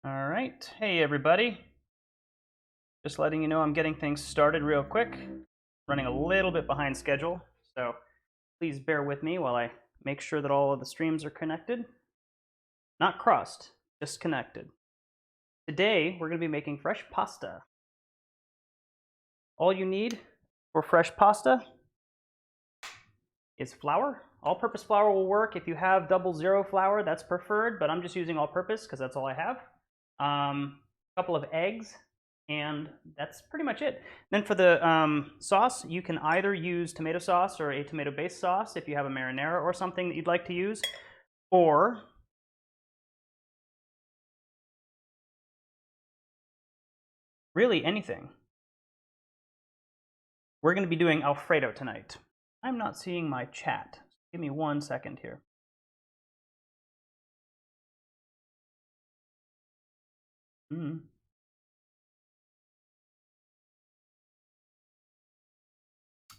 All right. Hey, everybody. Just letting you know I'm getting things started real quick. Running a little bit behind schedule, so please bear with me while I make sure that all of the streams are connected. Not crossed, just connected. Today, we're going to be making fresh pasta. All you need for fresh pasta is flour. All-purpose flour will work. If you have 00 flour, that's preferred, but I'm just using all-purpose because that's all I have. A couple of eggs, and that's pretty much it. Then for the sauce, you can either use tomato sauce or a tomato-based sauce if you have a marinara or something that you'd like to use, or really anything. We're going to be doing Alfredo tonight. I'm not seeing my chat. Give me 1 second here.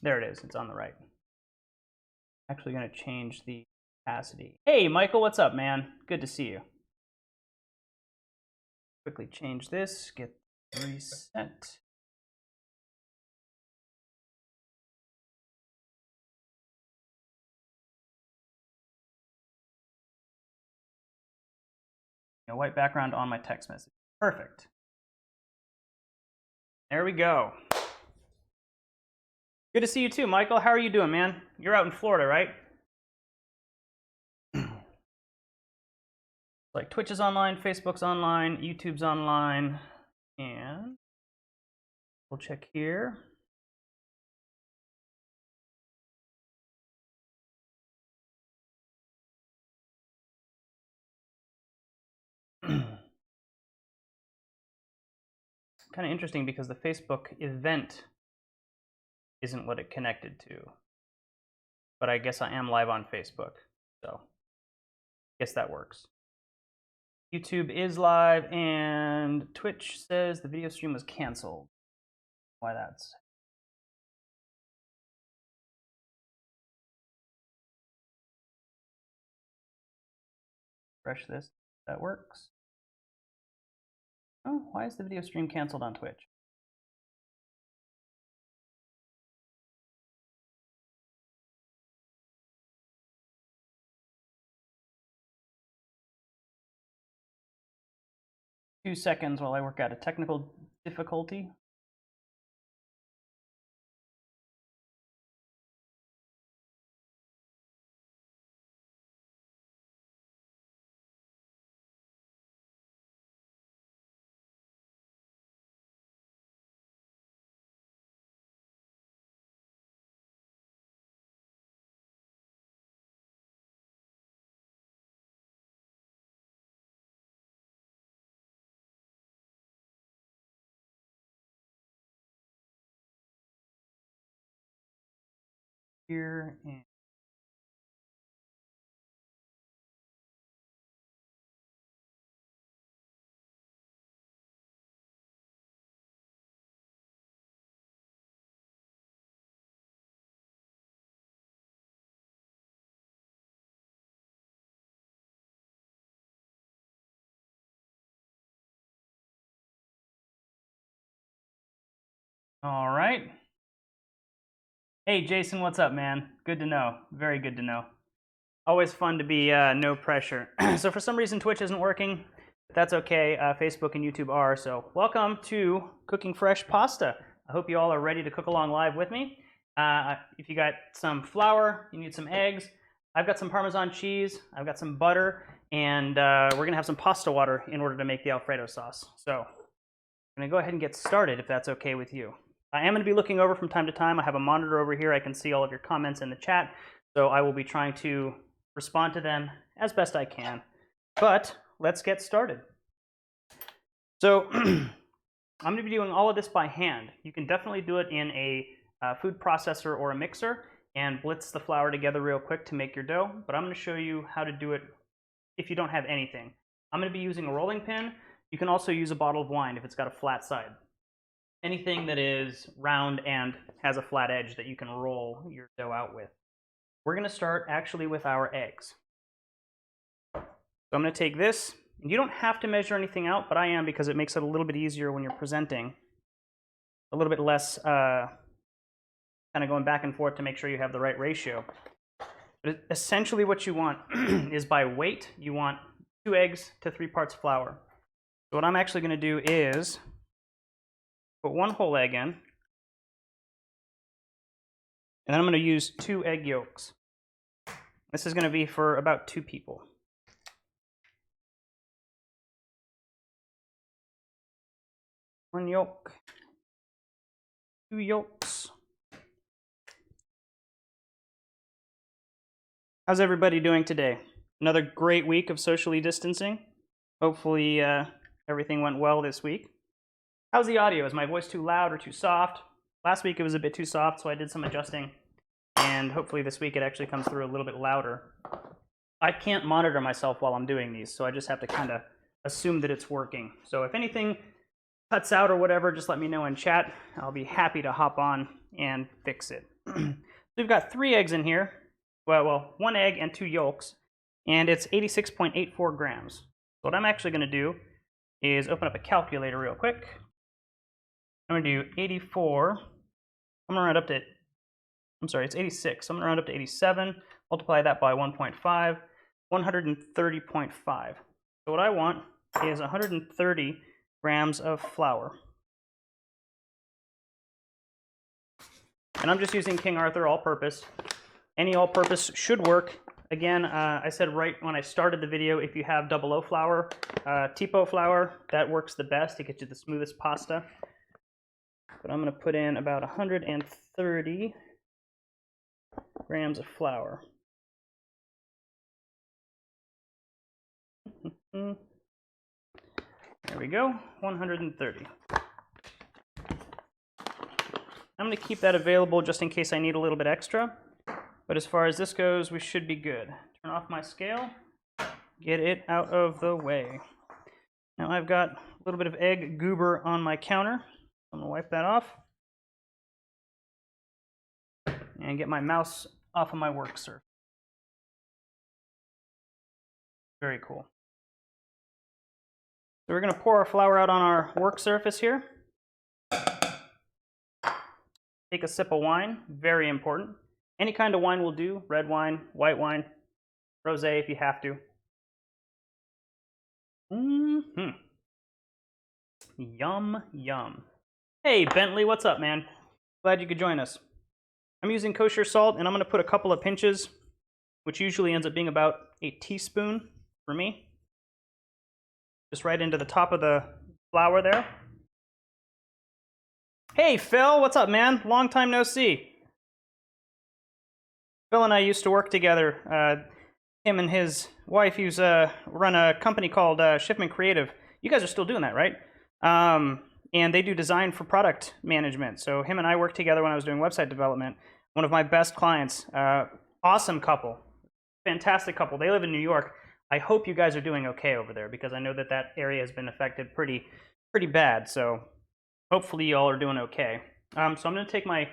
There it is. It's on the right. Actually going to change the opacity. Hey, Michael, what's up, man? Good to see you. Quickly change this, get reset. White background on my text message. Perfect. There we go. Good to see you too, Michael. How are you doing, man? You're out in Florida, right? Like Twitch is online, Facebook's online, YouTube's online, and we'll check here. Kind of interesting because the Facebook event isn't what it connected to. But I guess I am live on Facebook, so I guess that works. YouTube is live, and Twitch says the video stream was canceled. Why that's... Refresh this. That works. Oh, why is the video stream canceled on Twitch? Two seconds while I work out a technical difficulty. Here and all right. Hey, Jason, what's up, man? Good to know. Very good to know. Always fun to be no pressure. So for some reason, Twitch isn't working. But that's okay. Facebook and YouTube are. So welcome to Cooking Fresh Pasta. I hope you all are ready to cook along live with me. If you got some flour, you need some eggs. I've got some Parmesan cheese. I've got some butter. And we're going to have some pasta water in order to make the Alfredo sauce. So I'm going to go ahead and get started if that's okay with you. I am going to be looking over from time to time. I have a monitor over here. I can see all of your comments in the chat. So I will be trying to respond to them as best I can. But let's get started. So I'm going to be doing all of this by hand. You can definitely do it in a food processor or a mixer and blitz the flour together real quick to make your dough. But I'm going to show you how to do it if you don't have anything. I'm going to be using a rolling pin. You can also use a bottle of wine if it's got a flat side. anything that is round and has a flat edge that you can roll your dough out with. We're going to start actually with our eggs. So I'm going to take this, and you don't have to measure anything out, but I am because it makes it a little bit easier when you're presenting. A little bit less kind of going back and forth to make sure you have the right ratio. But essentially what you want is by weight, you want 2 eggs to 3 parts flour. So what I'm actually going to do is put 1 whole egg in, and then I'm going to use 2 egg yolks. This is going to be for about 2 people. 1 yolk, 2 yolks. How's everybody doing today? Another great week of socially distancing. Hopefully everything went well this week. How's the audio? Is my voice too loud or too soft? Last week it was a bit too soft, so I did some adjusting. And hopefully this week it actually comes through a little bit louder. I can't monitor myself while I'm doing these, so I just have to kind of assume that it's working. So if anything cuts out or whatever, just let me know in chat. I'll be happy to hop on and fix it. We've got 3 eggs in here. Well, 1 egg and 2 yolks, and it's 86.84 grams. What I'm actually going to do is open up a calculator real quick. I'm going to do 84. I'm going to round up to, I'm sorry, it's 86. I'm going to round up to 87, multiply that by 1.5, 130.5. So what I want is 130 grams of flour. And I'm just using King Arthur all-purpose. Any all-purpose should work. Again, I said right when I started the video, if you have 00 flour, tipo flour, that works the best. It gets you the smoothest pasta. But I'm going to put in about 130 grams of flour. There we go, 130. I'm going to keep that available just in case I need a little bit extra. But as far as this goes, we should be good. Turn off my scale, get it out of the way. Now I've got a little bit of egg goober on my counter. I'm gonna wipe that off and get my mouse off of my work surface. Very cool. So we're gonna pour our flour out on our work surface here. Take a sip of wine, very important. Any kind of wine will do, red wine, white wine, rosé if you have to. Yum, yum. Hey, Bentley, what's up, man? Glad you could join us. I'm using kosher salt, and I'm going to put a couple of pinches, which usually ends up being about a teaspoon for me. Just right into the top of the flour there. Hey, Phil, what's up, man? Long time no see. Phil and I used to work together. Him and his wife run a company called Shipment Creative. You guys are still doing that, right? And they do design for product management. So him and I worked together when I was doing website development. One of my best clients. Awesome couple. Fantastic couple. They live in New York. I hope you guys are doing okay over there because I know that that area has been affected pretty bad. So hopefully you all are doing okay. So I'm going to take my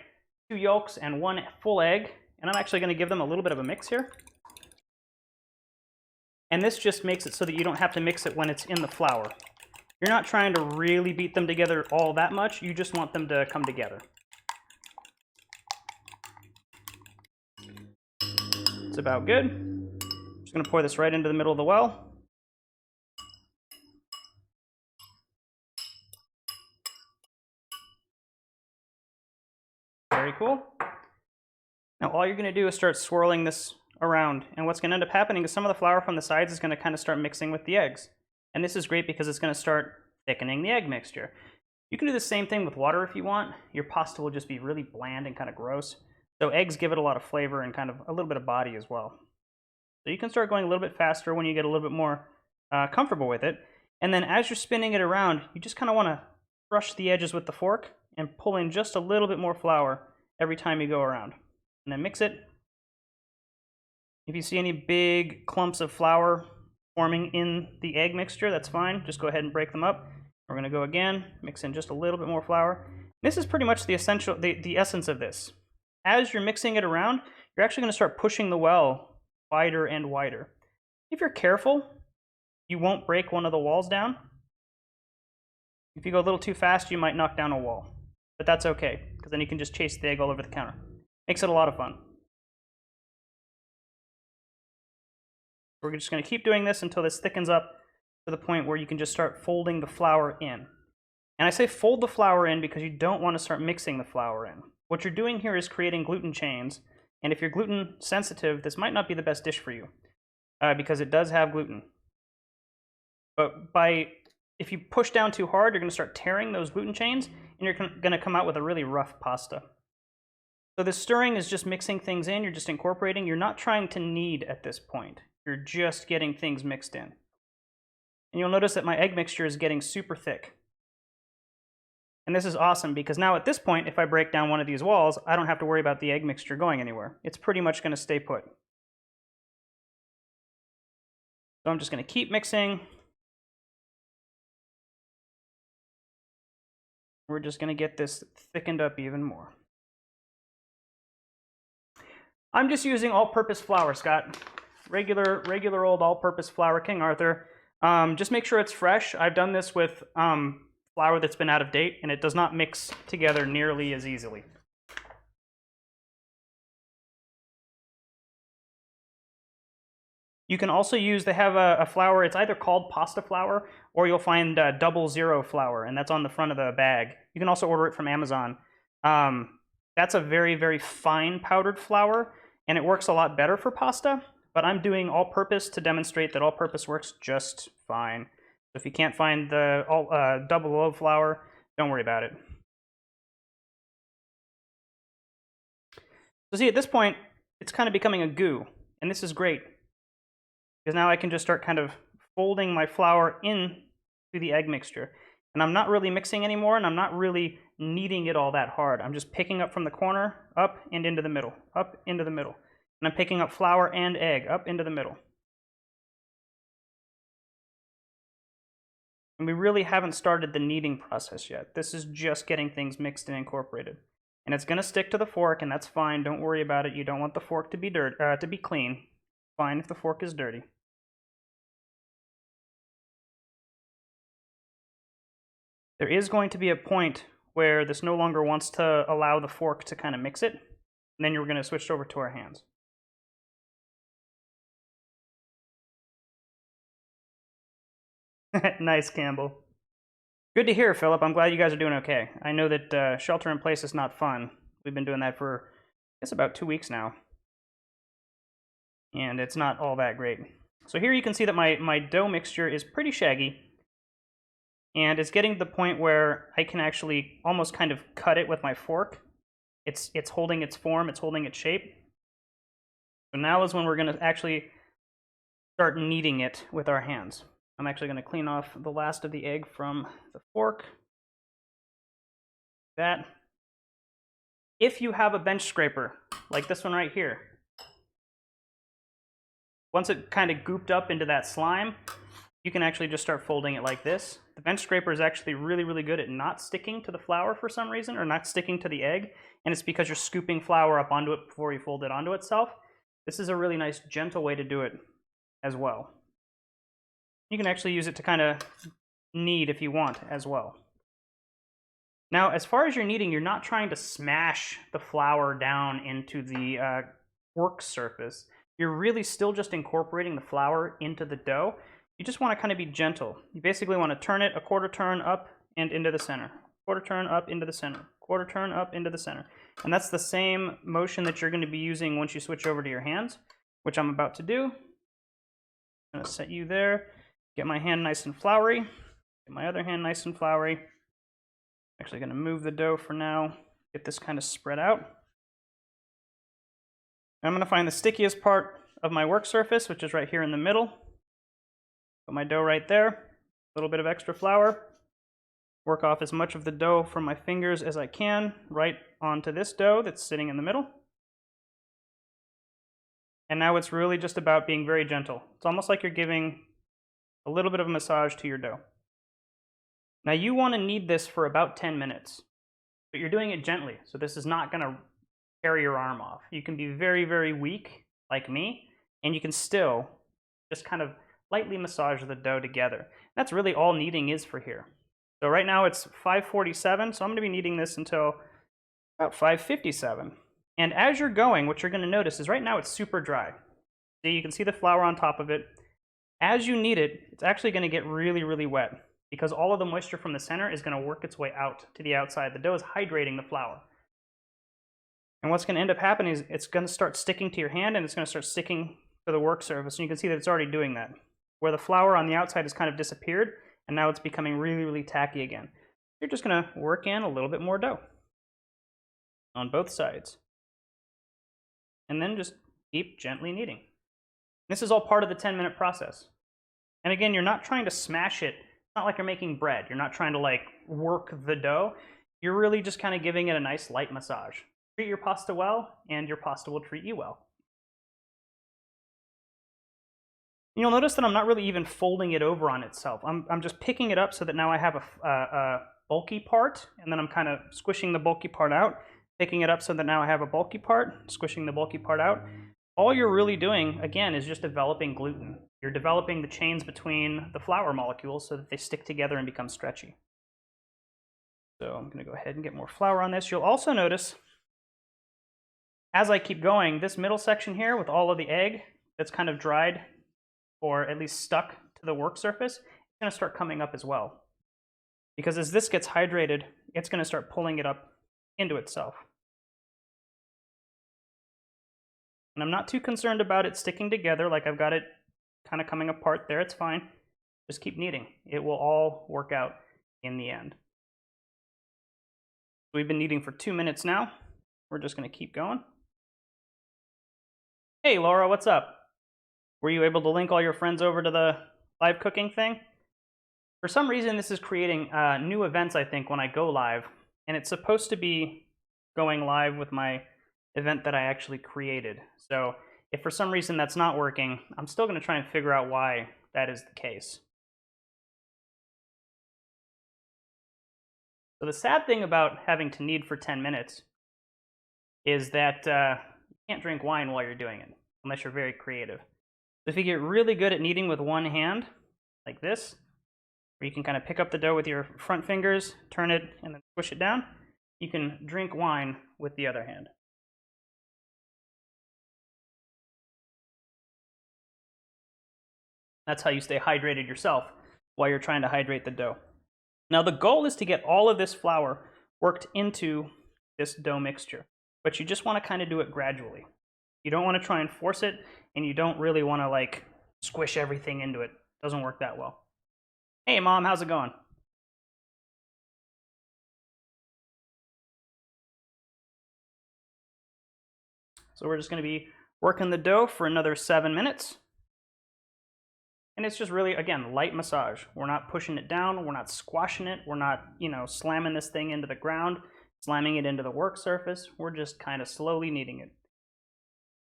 2 yolks and 1 full egg. And I'm actually going to give them a little bit of a mix here. And this just makes it so that you don't have to mix it when it's in the flour. You're not trying to really beat them together all that much. You just want them to come together. It's about good. I'm just going to pour this right into the middle of the well. Very cool. Now all you're going to do is start swirling this around, and what's going to end up happening is some of the flour from the sides is going to kind of start mixing with the eggs. And this is great because it's going to start thickening the egg mixture. You can do the same thing with water if you want. Your pasta will just be really bland and kind of gross. So eggs give it a lot of flavor and kind of a little bit of body as well. So you can start going a little bit faster when you get a little bit more comfortable with it. And then as you're spinning it around, you just kind of want to brush the edges with the fork and pull in just a little bit more flour every time you go around. And then mix it. If you see any big clumps of flour forming in the egg mixture, that's fine. Just go ahead and break them up. We're going to go again, mix in just a little bit more flour. This is pretty much the essence of this. As you're mixing it around, you're actually going to start pushing the well wider and wider. If you're careful, you won't break one of the walls down. If you go a little too fast, you might knock down a wall. But that's okay, because then you can just chase the egg all over the counter. Makes it a lot of fun. We're just going to keep doing this until this thickens up to the point where you can just start folding the flour in. And I say fold the flour in because you don't want to start mixing the flour in. What you're doing here is creating gluten chains, and if you're gluten sensitive, this might not be the best dish for you, because it does have gluten. But if you push down too hard, you're going to start tearing those gluten chains, and you're going to come out with a really rough pasta. So this stirring is just mixing things in, you're just incorporating. You're not trying to knead at this point. You're just getting things mixed in. And you'll notice that my egg mixture is getting super thick. And this is awesome because now at this point, if I break down one of these walls, I don't have to worry about the egg mixture going anywhere. It's pretty much going to stay put. So I'm just going to keep mixing. We're just going to get this thickened up even more. I'm just using all-purpose flour, Scott. Regular old all-purpose flour, King Arthur. Just make sure it's fresh. I've done this with flour that's been out of date, and it does not mix together nearly as easily. You can also use, they have a flour, it's either called pasta flour, or you'll find 00 flour, and that's on the front of the bag. You can also order it from Amazon. That's a very, very fine powdered flour, and it works a lot better for pasta, but I'm doing all-purpose to demonstrate that all-purpose works just fine. So if you can't find the 00 flour, don't worry about it. So see, at this point, it's kind of becoming a goo, and this is great. Because now I can just start kind of folding my flour into the egg mixture. And I'm not really mixing anymore, and I'm not really kneading it all that hard. I'm just picking up from the corner, up and into the middle, up into the middle. And I'm picking up flour and egg, up into the middle. And we really haven't started the kneading process yet. This is just getting things mixed and incorporated. And it's going to stick to the fork, and that's fine. Don't worry about it. You don't want the fork to be clean. Fine if the fork is dirty. There is going to be a point where this no longer wants to allow the fork to kind of mix it, and then you're going to switch over to our hands. Nice, Campbell. Good to hear, Philip. I'm glad you guys are doing okay. I know that shelter in place is not fun. We've been doing that for, I guess, about 2 weeks now. And it's not all that great. So here you can see that my dough mixture is pretty shaggy. And it's getting to the point where I can actually almost kind of cut it with my fork. It's holding its form, it's holding its shape. So now is when we're going to actually start kneading it with our hands. I'm actually going to clean off the last of the egg from the fork. That. If you have a bench scraper, like this one right here, once it kind of gooped up into that slime, you can actually just start folding it like this. The bench scraper is actually really, really good at not sticking to the flour for some reason, or not sticking to the egg, and it's because you're scooping flour up onto it before you fold it onto itself. This is a really nice, gentle way to do it as well. You can actually use it to kind of knead if you want as well. Now, as far as you're kneading, you're not trying to smash the flour down into the work surface. You're really still just incorporating the flour into the dough. You just want to kind of be gentle. You basically want to turn it a quarter turn up and into the center. Quarter turn up into the center. Quarter turn up into the center. And that's the same motion that you're going to be using once you switch over to your hands, which I'm about to do. I'm going to set you there. Get my hand nice and floury. Get my other hand nice and floury. Actually going to move the dough for now. Get this kind of spread out. I'm going to find the stickiest part of my work surface, which is right here in the middle. Put my dough right there. A little bit of extra flour. Work off as much of the dough from my fingers as I can right onto this dough that's sitting in the middle. And now it's really just about being very gentle. It's almost like you're giving a little bit of a massage to your dough. Now you want to knead this for about 10 minutes, but you're doing it gently, so this is not going to tear your arm off. You can be very, very weak, like me, and you can still just kind of lightly massage the dough together. That's really all kneading is for here. So right now it's 5:47, so I'm going to be kneading this until about 5:57. And as you're going, what you're going to notice is right now it's super dry. See, you can see the flour on top of it. As you knead it, it's actually going to get really, really wet because all of the moisture from the center is going to work its way out to the outside. The dough is hydrating the flour. And what's going to end up happening is it's going to start sticking to your hand and it's going to start sticking to the work surface. And you can see that it's already doing that. Where the flour on the outside has kind of disappeared, and now it's becoming really, really tacky again. You're just going to work in a little bit more dough on both sides. And then just keep gently kneading. This is all part of the 10-minute process. And again, you're not trying to smash it. It's not like you're making bread. You're not trying to like work the dough. You're really just kind of giving it a nice light massage. Treat your pasta well, and your pasta will treat you well. You'll notice that I'm not really even folding it over on itself. I'm just picking it up so that now I have a bulky part, and then I'm kind of squishing the bulky part out, picking it up so that now I have a bulky part, squishing the bulky part out. All you're really doing, again, is just developing gluten. You're developing the chains between the flour molecules so that they stick together and become stretchy. So I'm going to go ahead and get more flour on this. You'll also notice, as I keep going, this middle section here with all of the egg that's kind of dried or at least stuck to the work surface, it's going to start coming up as well. Because as this gets hydrated, it's going to start pulling it up into itself. And I'm not too concerned about it sticking together, like I've got it kind of coming apart there, it's fine. Just keep kneading. It will all work out in the end. We've been kneading for 2 minutes now. We're just going to keep going. Hey Laura, what's up? Were you able to link all your friends over to the live cooking thing? For some reason, this is creating new events, I think, when I go live. And it's supposed to be going live with my event that I actually created. So if for some reason that's not working, I'm still going to try and figure out why that is the case. So the sad thing about having to knead for 10 minutes is that you can't drink wine while you're doing it, unless you're very creative. So if you get really good at kneading with one hand, like this, where you can kind of pick up the dough with your front fingers, turn it, and then push it down, you can drink wine with the other hand. That's how you stay hydrated yourself while you're trying to hydrate the dough. Now the goal is to get all of this flour worked into this dough mixture, but you just want to kind of do it gradually. You don't want to try and force it, and you don't really want to like squish everything into it. It doesn't work that well. Hey Mom, how's it going? So we're just going to be working the dough for another 7 minutes. And it's just really, again, light massage. We're not pushing it down. We're not squashing it. We're not, slamming this thing into the ground, slamming it into the work surface. We're just kind of slowly kneading it.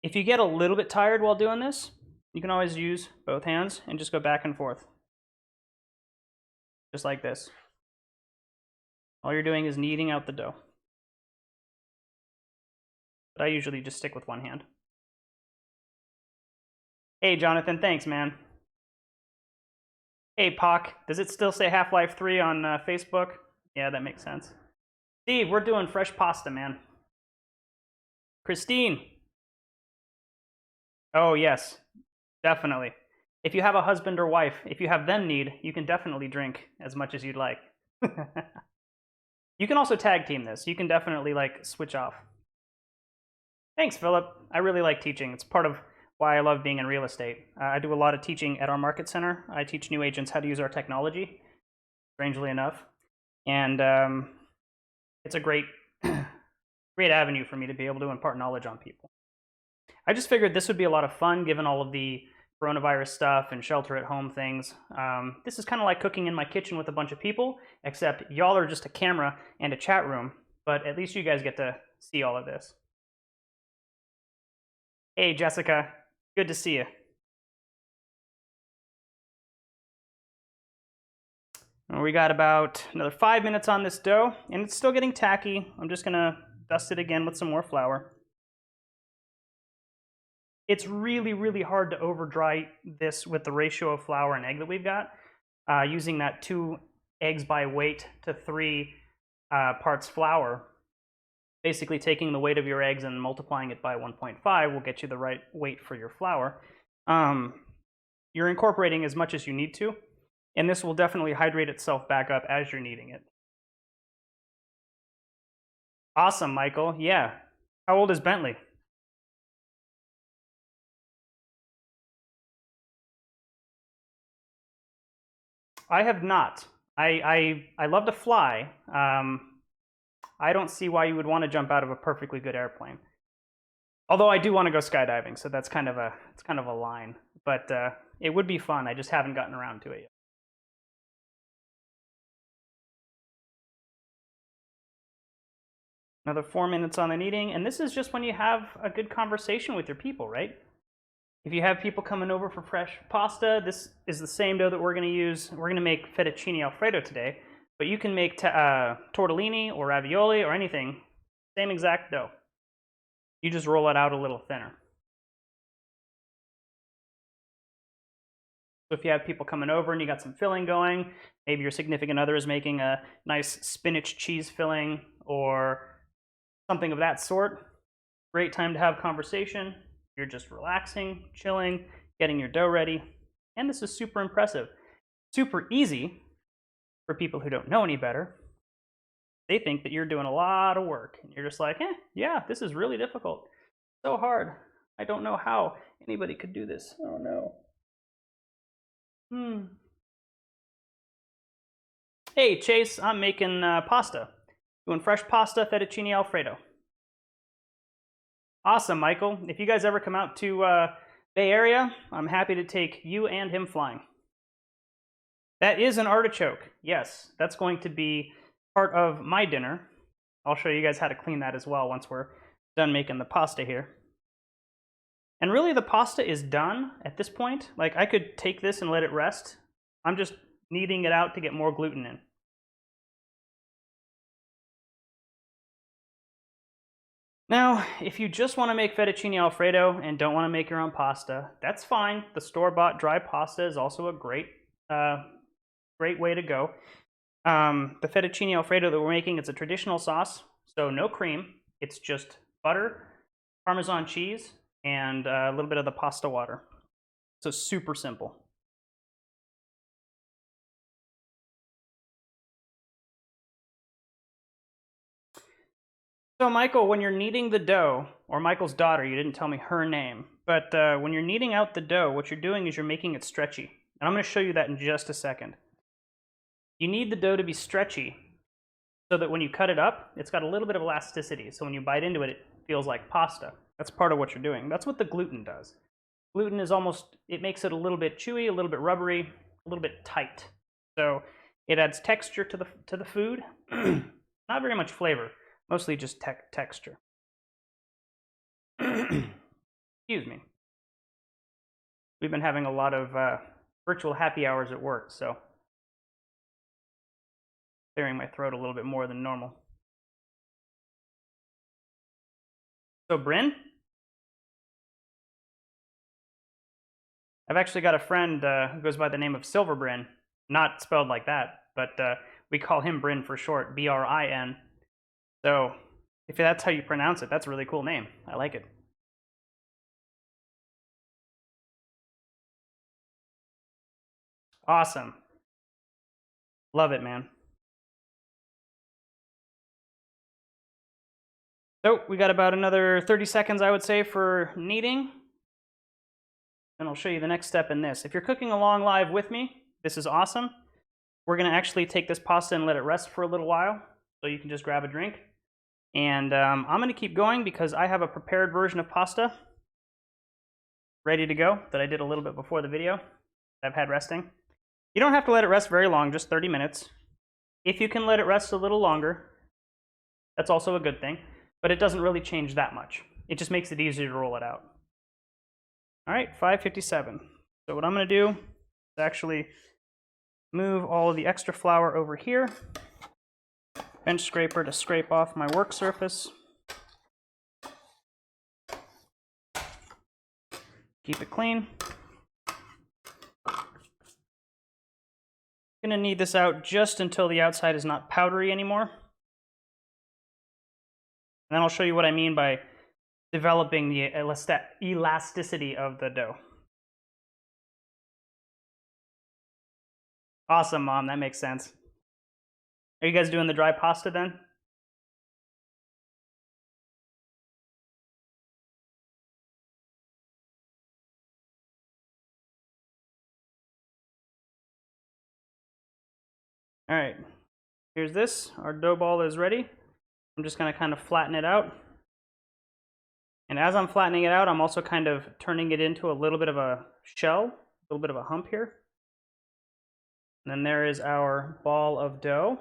If you get a little bit tired while doing this, you can always use both hands and just go back and forth. Just like this. All you're doing is kneading out the dough. But I usually just stick with one hand. Hey, Jonathan, thanks, man. Hey, Pock, does it still say Half-Life 3 on Facebook? Yeah, that makes sense. Steve, we're doing fresh pasta, man. Christine. Oh, yes, definitely. If you have a husband or wife, if you have them knead, you can definitely drink as much as you'd like. You can also tag team this. You can definitely like switch off. Thanks, Philip. I really like teaching. It's part of why I love being in real estate. I do a lot of teaching at our market center. I teach new agents how to use our technology, strangely enough. And it's a great, great avenue for me to be able to impart knowledge on people. I just figured this would be a lot of fun given all of the coronavirus stuff and shelter at home things. This is kind of like cooking in my kitchen with a bunch of people, except y'all are just a camera and a chat room, but at least you guys get to see all of this. Hey, Jessica. Good to see you. And we got about another 5 minutes on this dough, and it's still getting tacky. I'm just gonna dust it again with some more flour. It's really, really hard to over dry this with the ratio of flour and egg that we've got. Using that 2 eggs by weight to 3 parts flour, basically taking the weight of your eggs and multiplying it by 1.5 will get you the right weight for your flour. You're incorporating as much as you need to, and this will definitely hydrate itself back up as you're kneading it. Awesome, Michael. Yeah. How old is Bentley? I have not. I love to fly. I don't see why you would want to jump out of a perfectly good airplane. Although I do want to go skydiving, so that's kind of a line. But it would be fun. I just haven't gotten around to it yet. Another 4 minutes on the kneading, and this is just when you have a good conversation with your people, right? If you have people coming over for fresh pasta, this is the same dough that we're going to use. We're going to make Fettuccine Alfredo today, but you can make tortellini or ravioli or anything, same exact dough. You just roll it out a little thinner. So if you have people coming over and you got some filling going, maybe your significant other is making a nice spinach cheese filling or something of that sort, great time to have conversation. You're just relaxing, chilling, getting your dough ready. And this is super impressive. Super easy for people who don't know any better. They think that you're doing a lot of work. And you're just like, yeah, this is really difficult. So hard. I don't know how anybody could do this. Oh, no. Hey, Chase, I'm making pasta. Doing fresh pasta, fettuccine Alfredo. Awesome, Michael. If you guys ever come out to Bay Area, I'm happy to take you and him flying. That is an artichoke. Yes, that's going to be part of my dinner. I'll show you guys how to clean that as well once we're done making the pasta here. And really, the pasta is done at this point. Like, I could take this and let it rest. I'm just kneading it out to get more gluten in. Now, if you just want to make fettuccine Alfredo and don't want to make your own pasta, that's fine. The store-bought dry pasta is also a great way to go. The fettuccine Alfredo that we're making, it's a traditional sauce, so no cream. It's just butter, Parmesan cheese, and a little bit of the pasta water. So super simple. So Michael, when you're kneading the dough, or Michael's daughter, you didn't tell me her name, but when you're kneading out the dough, what you're doing is you're making it stretchy. And I'm going to show you that in just a second. You need the dough to be stretchy so that when you cut it up, it's got a little bit of elasticity. So when you bite into it, it feels like pasta. That's part of what you're doing. That's what the gluten does. Gluten is it makes it a little bit chewy, a little bit rubbery, a little bit tight. So it adds texture to the food, not very much flavor. Mostly just texture. Excuse me. We've been having a lot of virtual happy hours at work, so clearing my throat a little bit more than normal. So, Bryn? I've actually got a friend who goes by the name of Silver Bryn. Not spelled like that, but we call him Bryn for short, B-R-I-N. So, if that's how you pronounce it, that's a really cool name. I like it. Awesome. Love it, man. So, we got about another 30 seconds, I would say, for kneading. And I'll show you the next step in this. If you're cooking along live with me, this is awesome. We're going to actually take this pasta and let it rest for a little while, so you can just grab a drink. And I'm going to keep going because I have a prepared version of pasta ready to go that I did a little bit before the video that I've had resting. You don't have to let it rest very long, just 30 minutes. If you can let it rest a little longer, that's also a good thing, but it doesn't really change that much. It just makes it easier to roll it out. All right, 5:57. So what I'm going to do is actually move all of the extra flour over here. Bench scraper to scrape off my work surface. Keep it clean. Gonna knead this out just until the outside is not powdery anymore. And then I'll show you what I mean by developing the elasticity of the dough. Awesome, Mom, that makes sense. Are you guys doing the dry pasta then? All right, here's this. Our dough ball is ready. I'm just gonna kind of flatten it out. And as I'm flattening it out, I'm also kind of turning it into a little bit of a shell, a little bit of a hump here. And then there is our ball of dough.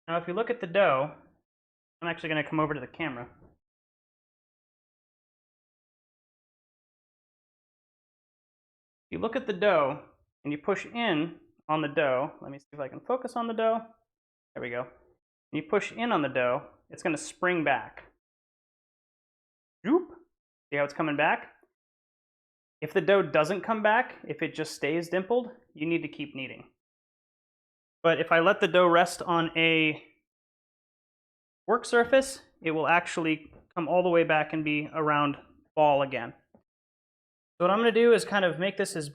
Now, if you look at the dough, I'm actually going to come over to the camera. If you look at the dough and you push in on the dough, let me see if I can focus on the dough. There we go. And you push in on the dough, it's going to spring back. Zoop. See how it's coming back? If the dough doesn't come back, if it just stays dimpled, you need to keep kneading. But if I let the dough rest on a work surface, it will actually come all the way back and be a round ball again. So what I'm going to do is kind of make this as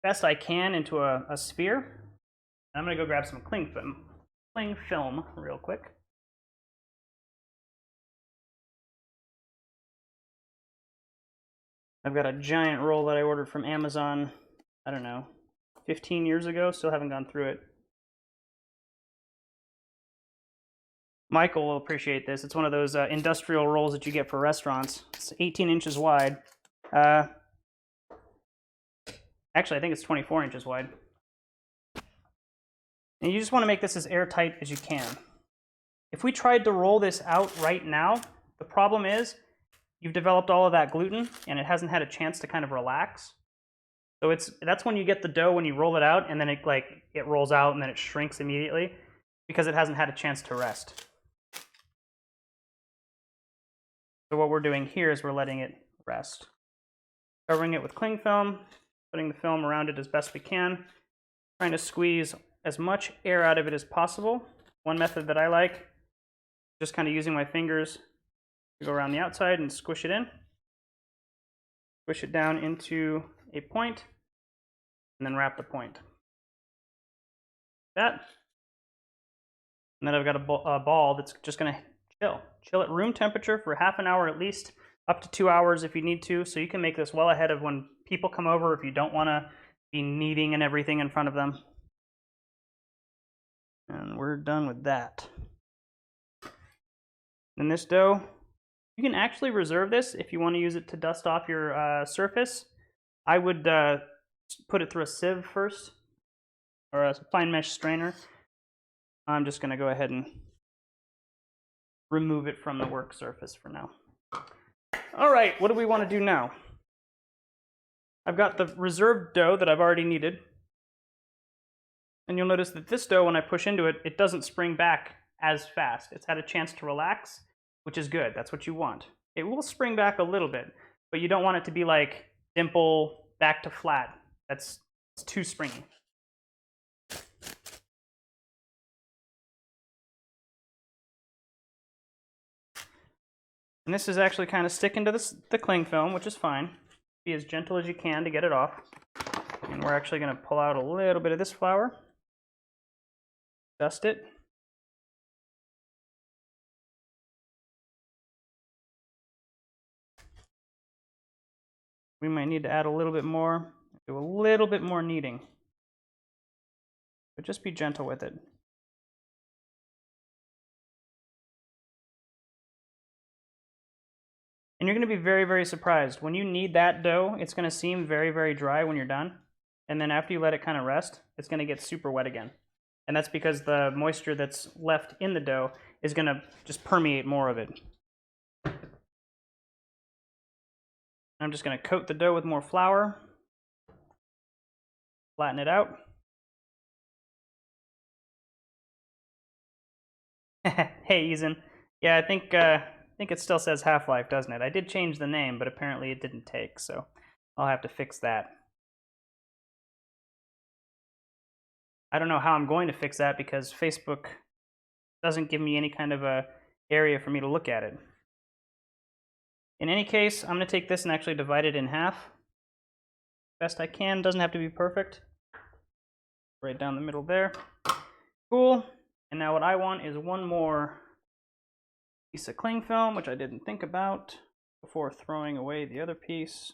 best I can into a sphere. I'm going to go grab some cling film real quick. I've got a giant roll that I ordered from Amazon, I don't know, 15 years ago, still haven't gone through it. Michael will appreciate this. It's one of those industrial rolls that you get for restaurants. It's 18 inches wide. Actually, I think it's 24 inches wide. And you just want to make this as airtight as you can. If we tried to roll this out right now, the problem is you've developed all of that gluten and it hasn't had a chance to kind of relax. So that's when you get the dough when you roll it out and then it rolls out and then it shrinks immediately because it hasn't had a chance to rest. So what we're doing here is we're letting it rest. Covering it with cling film, putting the film around it as best we can, trying to squeeze as much air out of it as possible. One method that I like, just kind of using my fingers to go around the outside and squish it in. Squish it down into a point, and then wrap the point. That. And then I've got a ball that's just going to chill at room temperature for half an hour at least, up to 2 hours if you need to. So you can make this well ahead of when people come over if you don't want to be kneading and everything in front of them. And we're done with that. And this dough, you can actually reserve this if you want to use it to dust off your surface. I would put it through a sieve first, or a fine mesh strainer. I'm just going to go ahead and remove it from the work surface for now. All right, what do we want to do now? I've got the reserved dough that I've already kneaded. And you'll notice that this dough, when I push into it, it doesn't spring back as fast. It's had a chance to relax, which is good. That's what you want. It will spring back a little bit, but you don't want it to be like dimple back to flat. It's too springy. And this is actually kind of sticking to the cling film, which is fine. Be as gentle as you can to get it off. And we're actually going to pull out a little bit of this flour. Dust it. We might need to add a little bit more, do a little bit more kneading. But just be gentle with it. And you're going to be very, very surprised. When you knead that dough, it's going to seem very, very dry when you're done. And then after you let it kind of rest, it's going to get super wet again. And that's because the moisture that's left in the dough is going to just permeate more of it. I'm just going to coat the dough with more flour, flatten it out. Hey, Eason. Yeah, I think it still says Half-Life, doesn't it? I did change the name, but apparently it didn't take, so I'll have to fix that. I don't know how I'm going to fix that because Facebook doesn't give me any kind of a area for me to look at it. In any case, I'm going to take this and actually divide it in half. Best I can, doesn't have to be perfect. Right down the middle there. Cool. And now what I want is one more piece of cling film, which I didn't think about before throwing away the other piece.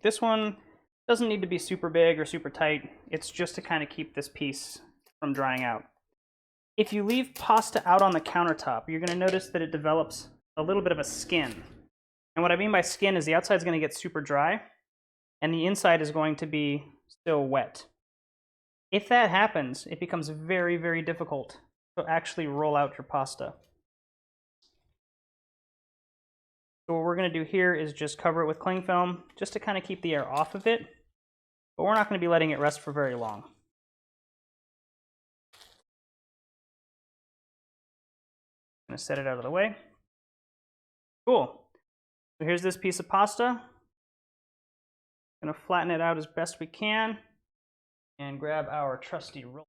This one doesn't need to be super big or super tight. It's just to kind of keep this piece from drying out. If you leave pasta out on the countertop, you're going to notice that it develops a little bit of a skin. And what I mean by skin is the outside is going to get super dry, and the inside is going to be still wet. If that happens, it becomes very, very difficult to actually roll out your pasta. So what we're going to do here is just cover it with cling film, just to kind of keep the air off of it, but we're not going to be letting it rest for very long. I'm going to set it out of the way. Cool. So here's this piece of pasta. I'm going to flatten it out as best we can and grab our trusty roll.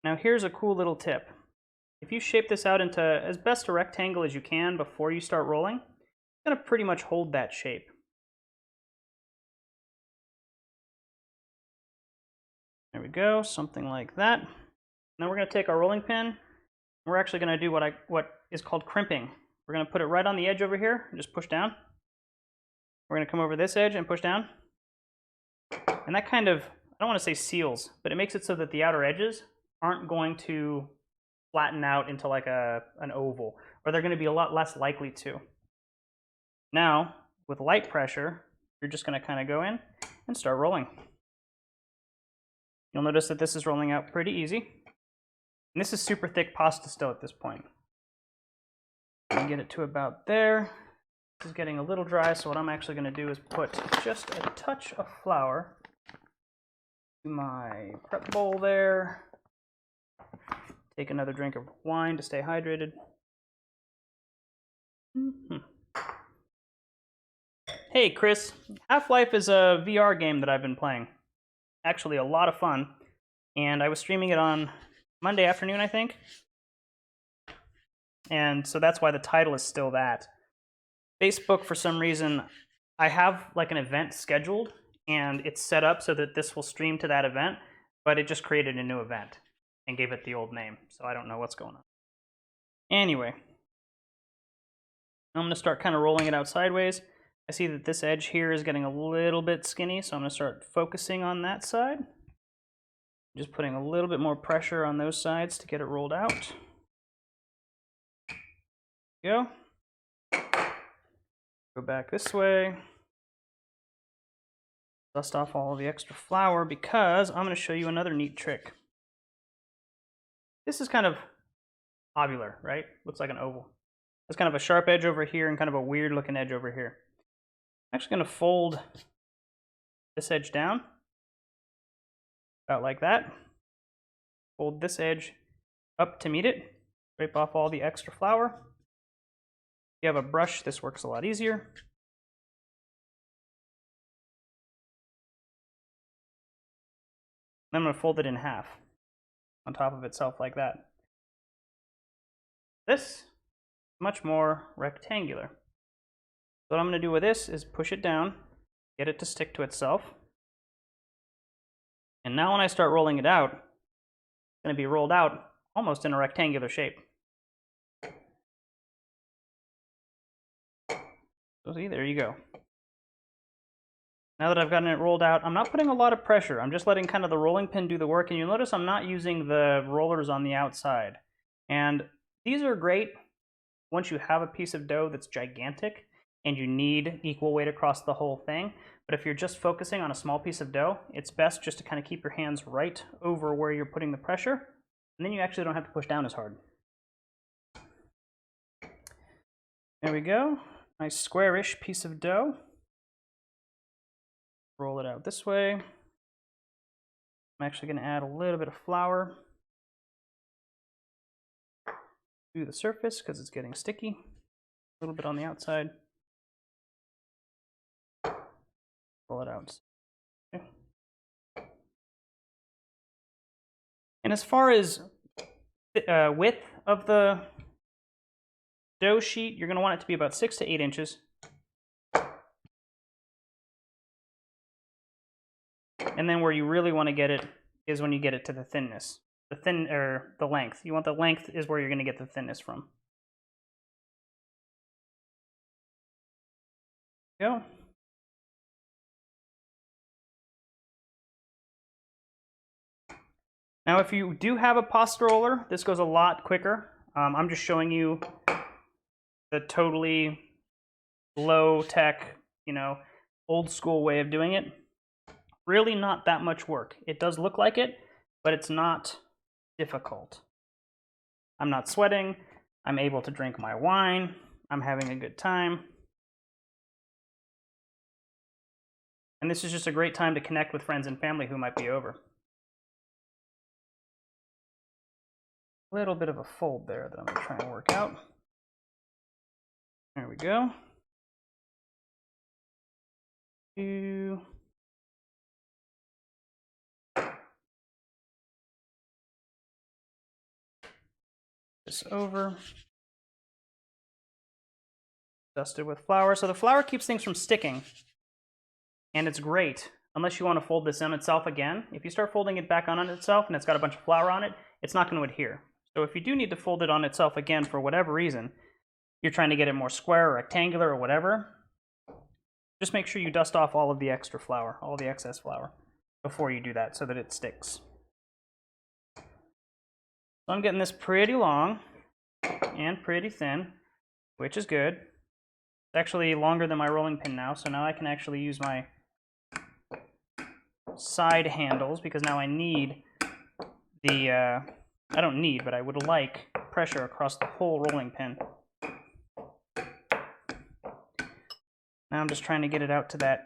Now here's a cool little tip. If you shape this out into as best a rectangle as you can before you start rolling, it's going to pretty much hold that shape. There we go, something like that. Now we're going to take our rolling pin, and we're actually going to do what is called crimping. We're going to put it right on the edge over here and just push down. We're going to come over this edge and push down. And that kind of, I don't want to say seals, but it makes it so that the outer edges aren't going to flatten out into like an oval, or they're going to be a lot less likely to. Now, with light pressure, you're just going to kind of go in and start rolling. You'll notice that this is rolling out pretty easy. And this is super thick pasta still at this point. I'm get it to about there. This is getting a little dry, so what I'm actually going to do is put just a touch of flour to my prep bowl there. Take another drink of wine to stay hydrated. Hey Chris, Half-Life is a VR game that I've been playing. Actually a lot of fun. And I was streaming it on Monday afternoon, I think. And so that's why the title is still that. Facebook, for some reason, I have like an event scheduled, and it's set up so that this will stream to that event, but it just created a new event and gave it the old name, so I don't know what's going on. Anyway, I'm going to start kind of rolling it out sideways. I see that this edge here is getting a little bit skinny, so I'm going to start focusing on that side. Just putting a little bit more pressure on those sides to get it rolled out. There we go. Go back this way. Dust off all of the extra flour because I'm going to show you another neat trick. This is kind of ovular, right? Looks like an oval. There's kind of a sharp edge over here and kind of a weird looking edge over here. I'm actually going to fold this edge down, about like that. Fold this edge up to meet it. Scrape off all the extra flour. If you have a brush, this works a lot easier. Then I'm going to fold it in half on top of itself like that. This is much more rectangular. So what I'm going to do with this is push it down, get it to stick to itself. And now when I start rolling it out, it's going to be rolled out almost in a rectangular shape. So see, there you go. Now that I've gotten it rolled out, I'm not putting a lot of pressure. I'm just letting kind of the rolling pin do the work. And you'll notice I'm not using the rollers on the outside. And these are great once you have a piece of dough that's gigantic and you need equal weight across the whole thing. But if you're just focusing on a small piece of dough, it's best just to kind of keep your hands right over where you're putting the pressure. And then you actually don't have to push down as hard. There we go. Nice squarish piece of dough. Roll it out this way. I'm actually going to add a little bit of flour to the surface because it's getting sticky. A little bit on the outside. Roll it out. Okay. And as far as width of the dough sheet, you're going to want it to be about 6 to 8 inches. And then where you really want to get it is when you get it to the thinness. The length. You want the length is where you're going to get the thinness from. Go. Now, if you do have a pasta roller, this goes a lot quicker. I'm just showing you the totally low-tech, old school way of doing it. Really not that much work. It does look like it, but it's not difficult. I'm not sweating. I'm able to drink my wine. I'm having a good time. And this is just a great time to connect with friends and family who might be over. A little bit of a fold there that I'm going to try and work out. There we go. This over. Dusted with flour. So the flour keeps things from sticking. And it's great, unless you want to fold this on itself again. If you start folding it back on itself and it's got a bunch of flour on it, it's not going to adhere. So if you do need to fold it on itself again for whatever reason, you're trying to get it more square or rectangular or whatever, just make sure you dust off all of the extra flour, all the excess flour, before you do that so that it sticks. So I'm getting this pretty long and pretty thin, which is good. It's actually longer than my rolling pin now, so now I can actually use my side handles because now I need the, I don't need, but I would like pressure across the whole rolling pin. Now I'm just trying to get it out to that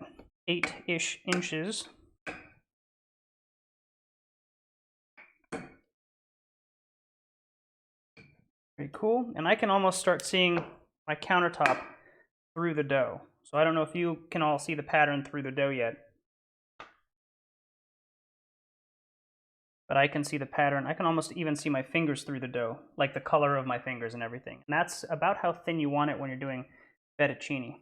8-ish inches. Very cool. And I can almost start seeing my countertop through the dough. So I don't know if you can all see the pattern through the dough yet. But I can see the pattern. I can almost even see my fingers through the dough, like the color of my fingers and everything. And that's about how thin you want it when you're doing fettuccine.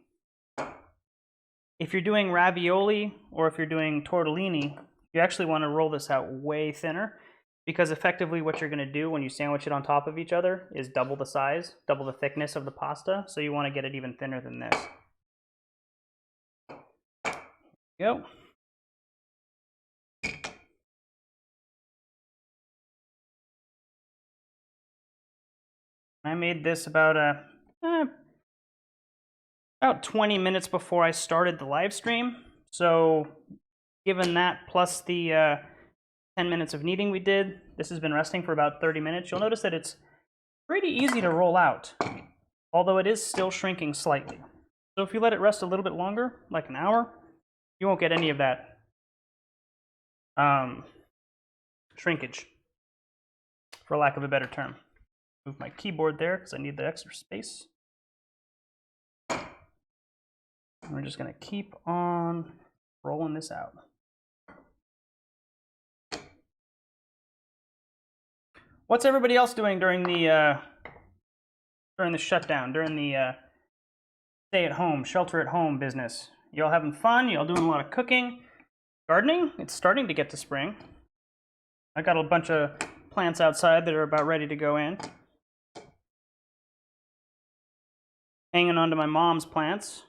If you're doing ravioli or if you're doing tortellini, you actually want to roll this out way thinner because effectively what you're going to do when you sandwich it on top of each other is double the size, double the thickness of the pasta. So you want to get it even thinner than this. There you go. I made this about 20 minutes before I started the live stream. So given that plus the 10 minutes of kneading we did, this has been resting for about 30 minutes. You'll notice that it's pretty easy to roll out, although it is still shrinking slightly. So if you let it rest a little bit longer, like an hour, you won't get any of that shrinkage, for lack of a better term. Move my keyboard there because I need the extra space. And we're just going to keep on rolling this out. What's everybody else doing during the shutdown, during the stay-at-home, shelter-at-home business? Y'all having fun? Y'all doing a lot of cooking? Gardening? It's starting to get to spring. I got a bunch of plants outside that are about ready to go in. Hanging on to my mom's plants.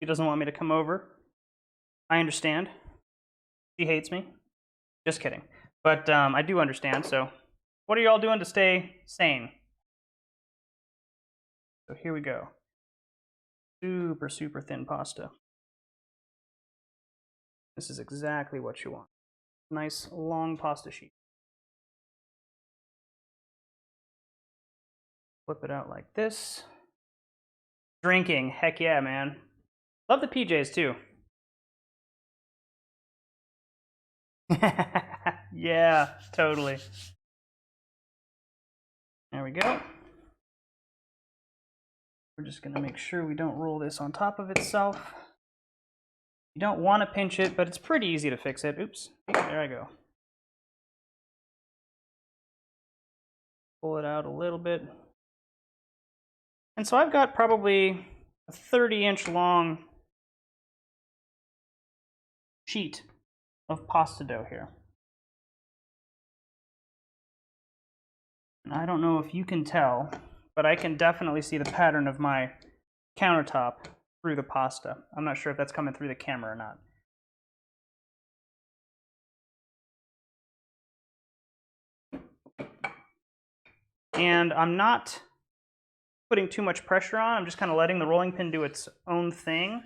She doesn't want me to come over. I understand. She hates me. Just kidding. But I do understand, so what are y'all doing to stay sane? So here we go. Super, super thin pasta. This is exactly what you want. Nice long pasta sheet. Flip it out like this. Drinking, heck yeah, man. Love the PJs too. Yeah, totally. There we go. We're just gonna make sure we don't roll this on top of itself. You don't want to pinch it, but it's pretty easy to fix it. Oops, there I go. Pull it out a little bit. And so I've got probably a 30-inch long sheet of pasta dough here. And I don't know if you can tell, but I can definitely see the pattern of my countertop through the pasta. I'm not sure if that's coming through the camera or not. And I'm not putting too much pressure on. I'm just kind of letting the rolling pin do its own thing.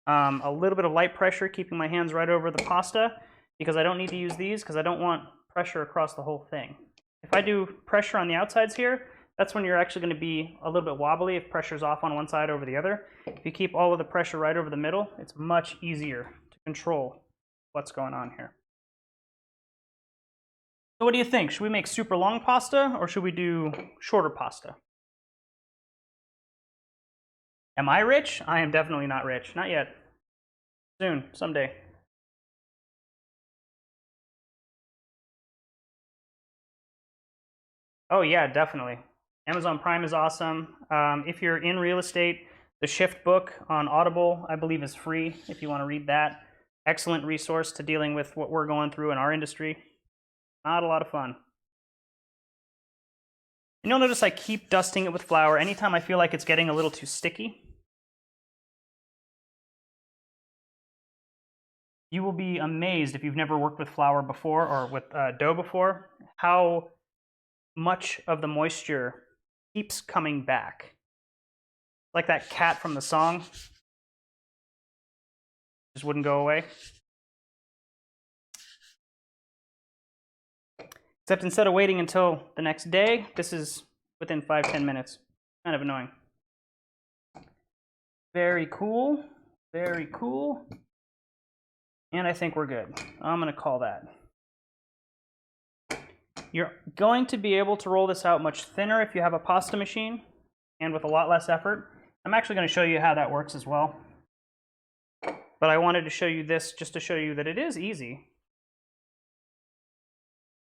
A little bit of light pressure, keeping my hands right over the pasta, because I don't need to use these because I don't want pressure across the whole thing. If I do pressure on the outsides here, that's when you're actually going to be a little bit wobbly if pressure's off on one side over the other. If you keep all of the pressure right over the middle, it's much easier to control what's going on here. So what do you think? Should we make super long pasta or should we do shorter pasta? Am I rich? I am definitely not rich. Not yet. Soon, someday. Oh yeah, definitely. Amazon Prime is awesome. If you're in real estate, the Shift book on Audible, I believe, is free if you want to read that. Excellent resource to dealing with what we're going through in our industry. Not a lot of fun. And you'll notice I keep dusting it with flour anytime I feel like it's getting a little too sticky. You will be amazed if you've never worked with flour before or with dough before, how much of the moisture keeps coming back. Like that cat from the song. Just wouldn't go away. Except instead of waiting until the next day, this is within 5-10 minutes. Kind of annoying. Very cool. Very cool. And I think we're good. I'm going to call that. You're going to be able to roll this out much thinner if you have a pasta machine and with a lot less effort. I'm actually going to show you how that works as well. But I wanted to show you this just to show you that it is easy.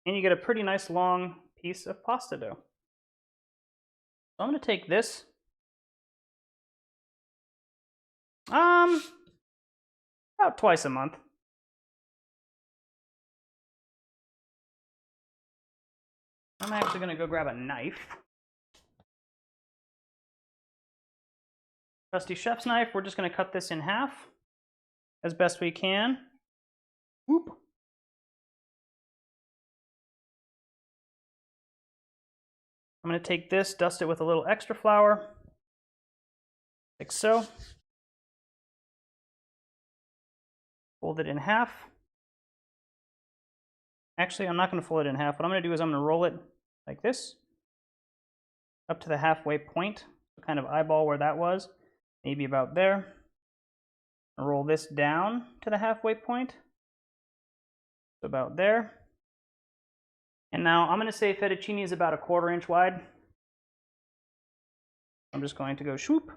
And you get a pretty nice long piece of pasta dough. So I'm going to take this. About twice a month. I'm actually going to go grab a knife. Trusty chef's knife. We're just going to cut this in half as best we can. Whoop. I'm going to take this, dust it with a little extra flour, like so. Fold it in half. Actually, I'm not going to fold it in half. What I'm going to do is I'm going to roll it like this, up to the halfway point, so kind of eyeball where that was, maybe about there. Roll this down to the halfway point, so about there. And now I'm going to say fettuccine is about a 1/4 inch wide. I'm just going to go swoop,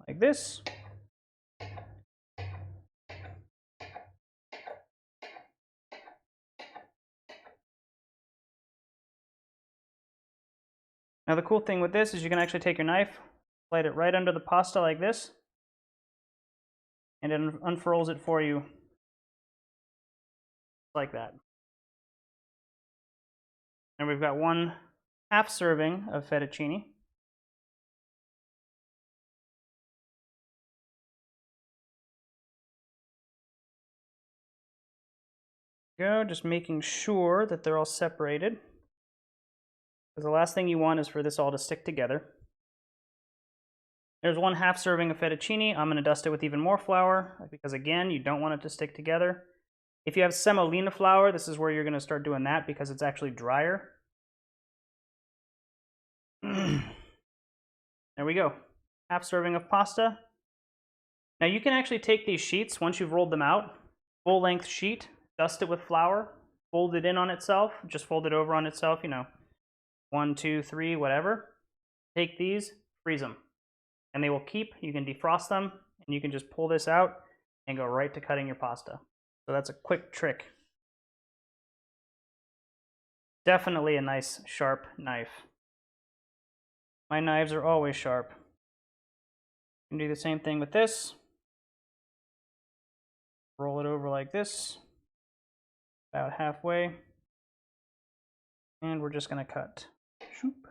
like this. Now the cool thing with this is you can actually take your knife, slide it right under the pasta like this, and it unfurls it for you like that. And we've got 1/2 serving of fettuccine. Go, just making sure that they're all separated. Because the last thing you want is for this all to stick together. There's 1/2 serving of fettuccine. I'm going to dust it with even more flour because, again, you don't want it to stick together. If you have semolina flour, this is where you're going to start doing that because it's actually drier. There we go. Half serving of pasta. Now you can actually take these sheets, once you've rolled them out, full length sheet, dust it with flour, fold it in on itself, just fold it over on itself, you know, 1, 2, 3, whatever. Take these, freeze them, and they will keep. You can defrost them, and you can just pull this out and go right to cutting your pasta. So that's a quick trick. Definitely a nice sharp knife. My knives are always sharp. You can do the same thing with this. Roll it over like this, about halfway, and we're just going to cut. Shoop.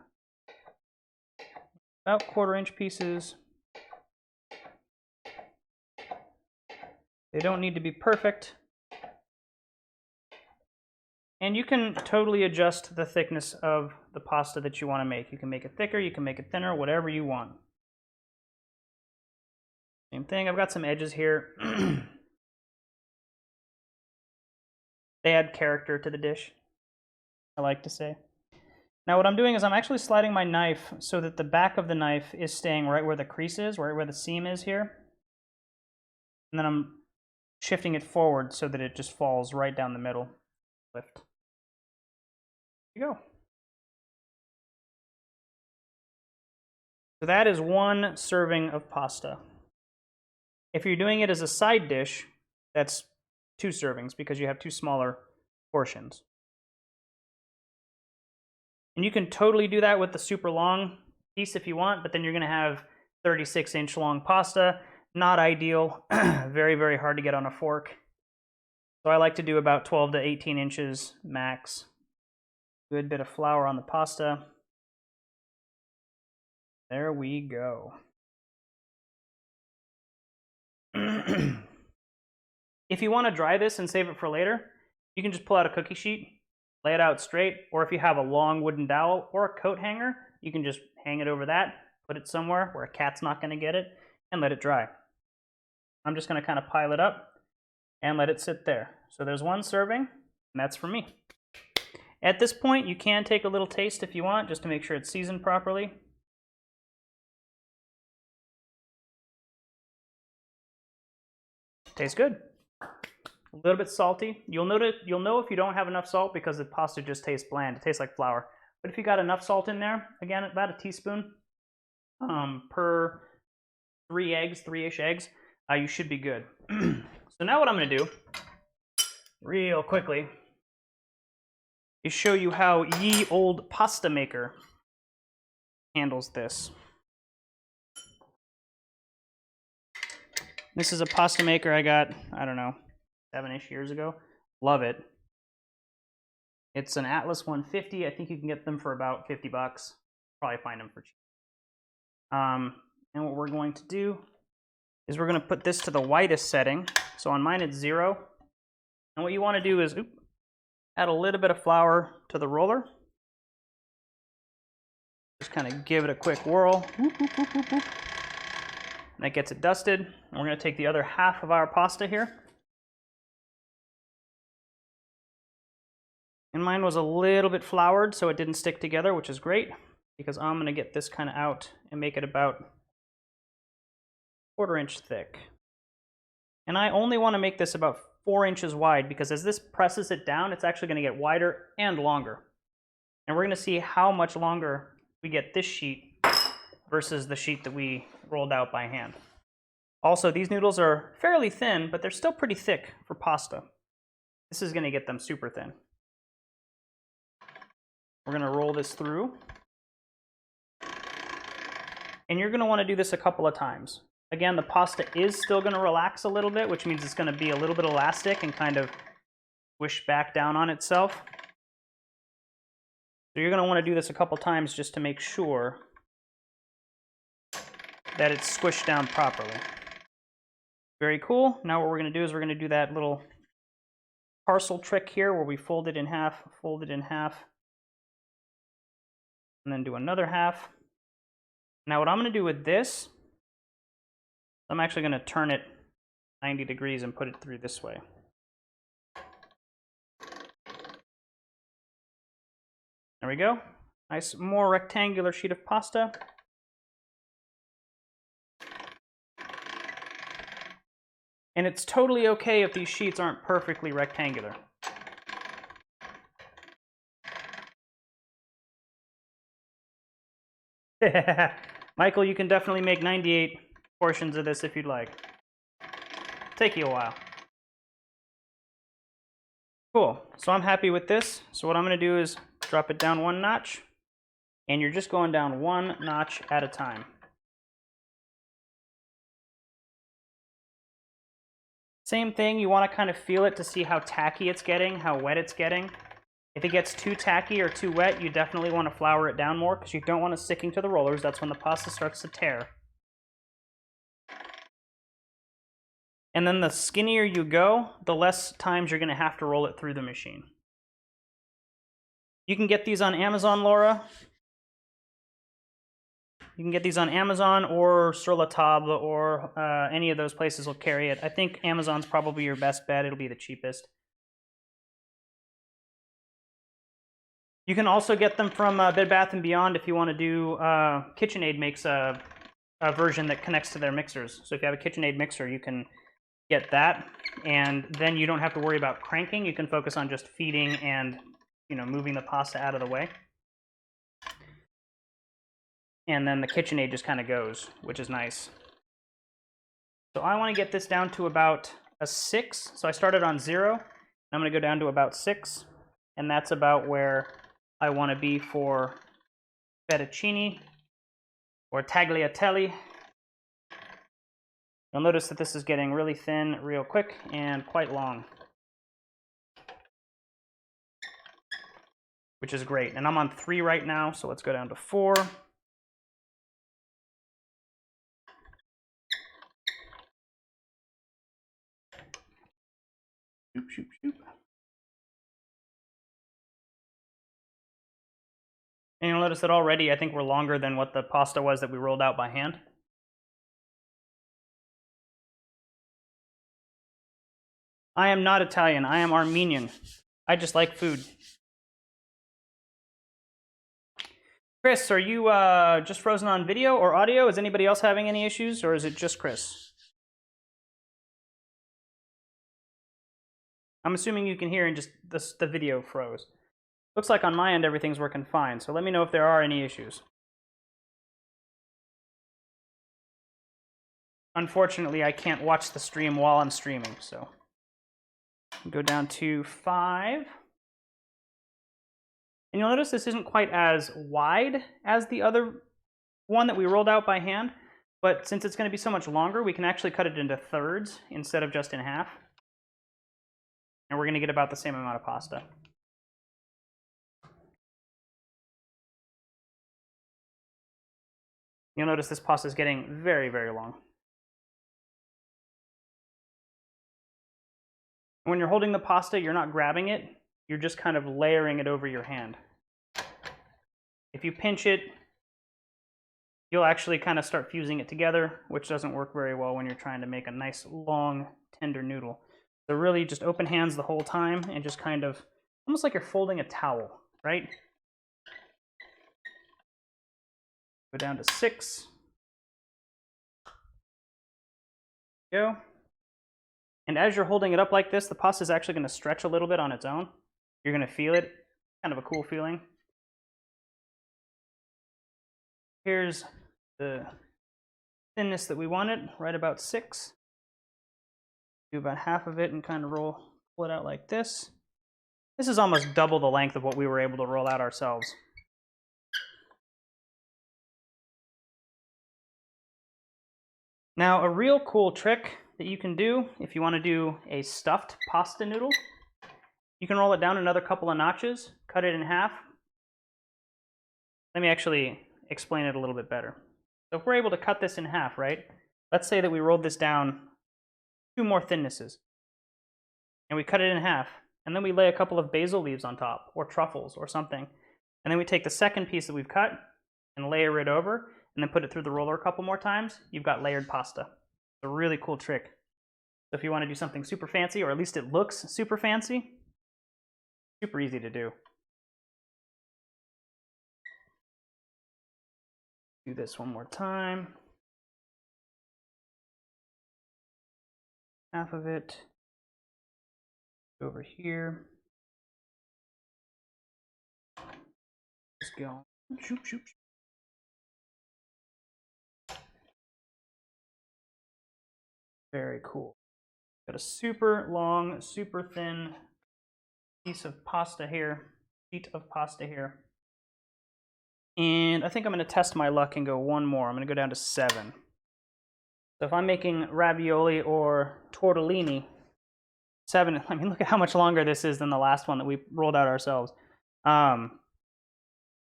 About 1/4-inch pieces. They don't need to be perfect. And you can totally adjust the thickness of the pasta that you want to make. You can make it thicker, you can make it thinner, whatever you want. Same thing, I've got some edges here. They add character to the dish, I like to say. Now what I'm doing is I'm actually sliding my knife so that the back of the knife is staying right where the crease is, right where the seam is here. And then I'm shifting it forward so that it just falls right down the middle. Lift. There you go. So that is 1 serving of pasta. If you're doing it as a side dish, that's 2 servings because you have 2 smaller portions. And you can totally do that with the super long piece if you want, but then you're going to have 36-inch long pasta. Not ideal. Very, very hard to get on a fork. So I like to do about 12 to 18 inches max. Good bit of flour on the pasta. There we go. If you want to dry this and save it for later, you can just pull out a cookie sheet, lay it out straight, or if you have a long wooden dowel or a coat hanger, you can just hang it over that, put it somewhere where a cat's not going to get it, and let it dry. I'm just going to kind of pile it up and let it sit there. So there's 1 serving, and that's for me. At this point, you can take a little taste if you want, just to make sure it's seasoned properly. Tastes good. A little bit salty. You'll know if you don't have enough salt because the pasta just tastes bland. It tastes like flour. But if you got enough salt in there, again, about a teaspoon per 3 eggs, 3-ish eggs, you should be good. So now what I'm going to do, real quickly, is show you how ye old pasta maker handles this. This is a pasta maker I got, I don't know, 7-ish years ago. Love it. It's an Atlas 150. I think you can get them for about 50 bucks. Probably find them for cheap. And what we're going to do is we're going to put this to the whitest setting. So on mine it's 0. And what you want to do is add a little bit of flour to the roller. Just kind of give it a quick whirl. Whoop, whoop, whoop, whoop, whoop. And that gets it dusted. And we're going to take the other half of our pasta here. And mine was a little bit floured, so it didn't stick together, which is great, because I'm going to get this kind of out and make it about 1/4 inch thick. And I only want to make this about 4 inches wide, because as this presses it down, it's actually going to get wider and longer. And we're going to see how much longer we get this sheet versus the sheet that we rolled out by hand. Also, these noodles are fairly thin, but they're still pretty thick for pasta. This is going to get them super thin. We're going to roll this through. And you're going to want to do this a couple of times. Again, the pasta is still going to relax a little bit, which means it's going to be a little bit elastic and kind of squish back down on itself. So you're going to want to do this a couple times just to make sure that it's squished down properly. Very cool. Now what we're going to do is we're going to do that little parcel trick here where we fold it in half, and then do another half. Now what I'm going to do with this, I'm actually going to turn it 90 degrees and put it through this way. There we go. Nice, more rectangular sheet of pasta. And it's totally okay if these sheets aren't perfectly rectangular. Michael, you can definitely make 98 portions of this if you'd like. Take you a while. Cool, so I'm happy with this. So what I'm gonna do is drop it down one notch, and you're just going down one notch at a time. Same thing, you wanna kind of feel it to see how tacky it's getting, how wet it's getting. If it gets too tacky or too wet, you definitely wanna flour it down more because you don't want it sticking to the rollers. That's when the pasta starts to tear. And then the skinnier you go, the less times you're gonna have to roll it through the machine. You can get these on Amazon, Laura. You can get these on Amazon or Sur La Table, or any of those places will carry it. I think Amazon's probably your best bet. It'll be the cheapest. You can also get them from Bed Bath & Beyond if you want to do... KitchenAid makes a version that connects to their mixers. So if you have a KitchenAid mixer, you can get that, and then you don't have to worry about cranking. You can focus on just feeding and, you know, moving the pasta out of the way. And then the KitchenAid just kind of goes, which is nice. So I want to get this down to about a 6. So I started on 0. I'm going to go down to about 6. And that's about where I want to be for fettuccine or tagliatelle. You'll notice that this is getting really thin real quick and quite long, which is great. And I'm on 3 right now, so let's go down to 4. Shoop, shoop, shoop. And you'll notice that already I think we're longer than what the pasta was that we rolled out by hand. I am not Italian, I am Armenian. I just like food. Chris, are you just frozen on video or audio? Is anybody else having any issues, or is it just Chris? I'm assuming you can hear and just the video froze. Looks like on my end everything's working fine, so let me know if there are any issues. Unfortunately, I can't watch the stream while I'm streaming, so. Go down to 5. And you'll notice this isn't quite as wide as the other one that we rolled out by hand, but since it's going to be so much longer, we can actually cut it into thirds instead of just in half. And we're going to get about the same amount of pasta. You'll notice this pasta is getting very, very long. When you're holding the pasta, you're not grabbing it, you're just kind of layering it over your hand. If you pinch it, you'll actually kind of start fusing it together, which doesn't work very well when you're trying to make a nice, long, tender noodle. So really just open hands the whole time and just kind of, almost like you're folding a towel, right? Go down to 6. Go. And as you're holding it up like this, the pasta is actually going to stretch a little bit on its own. You're going to feel it. Kind of a cool feeling. Here's the thinness that we wanted, right about 6. Do about half of it and kind of pull it out like this. This is almost double the length of what we were able to roll out ourselves. Now, a real cool trick that you can do if you want to do a stuffed pasta noodle, you can roll it down another couple of notches, cut it in half. Let me actually explain it a little bit better. So if we're able to cut this in half, right? Let's say that we rolled this down 2 more thinnesses, and we cut it in half, and then we lay a couple of basil leaves on top, or truffles, or something, and then we take the second piece that we've cut and layer it over, and then put it through the roller a couple more times. You've got layered pasta. It's a really cool trick. So if you want to do something super fancy, or at least it looks super fancy, super easy to do. Do this one more time. half of it over here. Just go. Shoop, shoop, shoop. Very cool. Got a super long, super thin piece of pasta here, sheet of pasta here. And I think I'm going to test my luck and go one more. I'm going to go down to 7. So if I'm making ravioli or tortellini, 7, I mean, look at how much longer this is than the last one that we rolled out ourselves.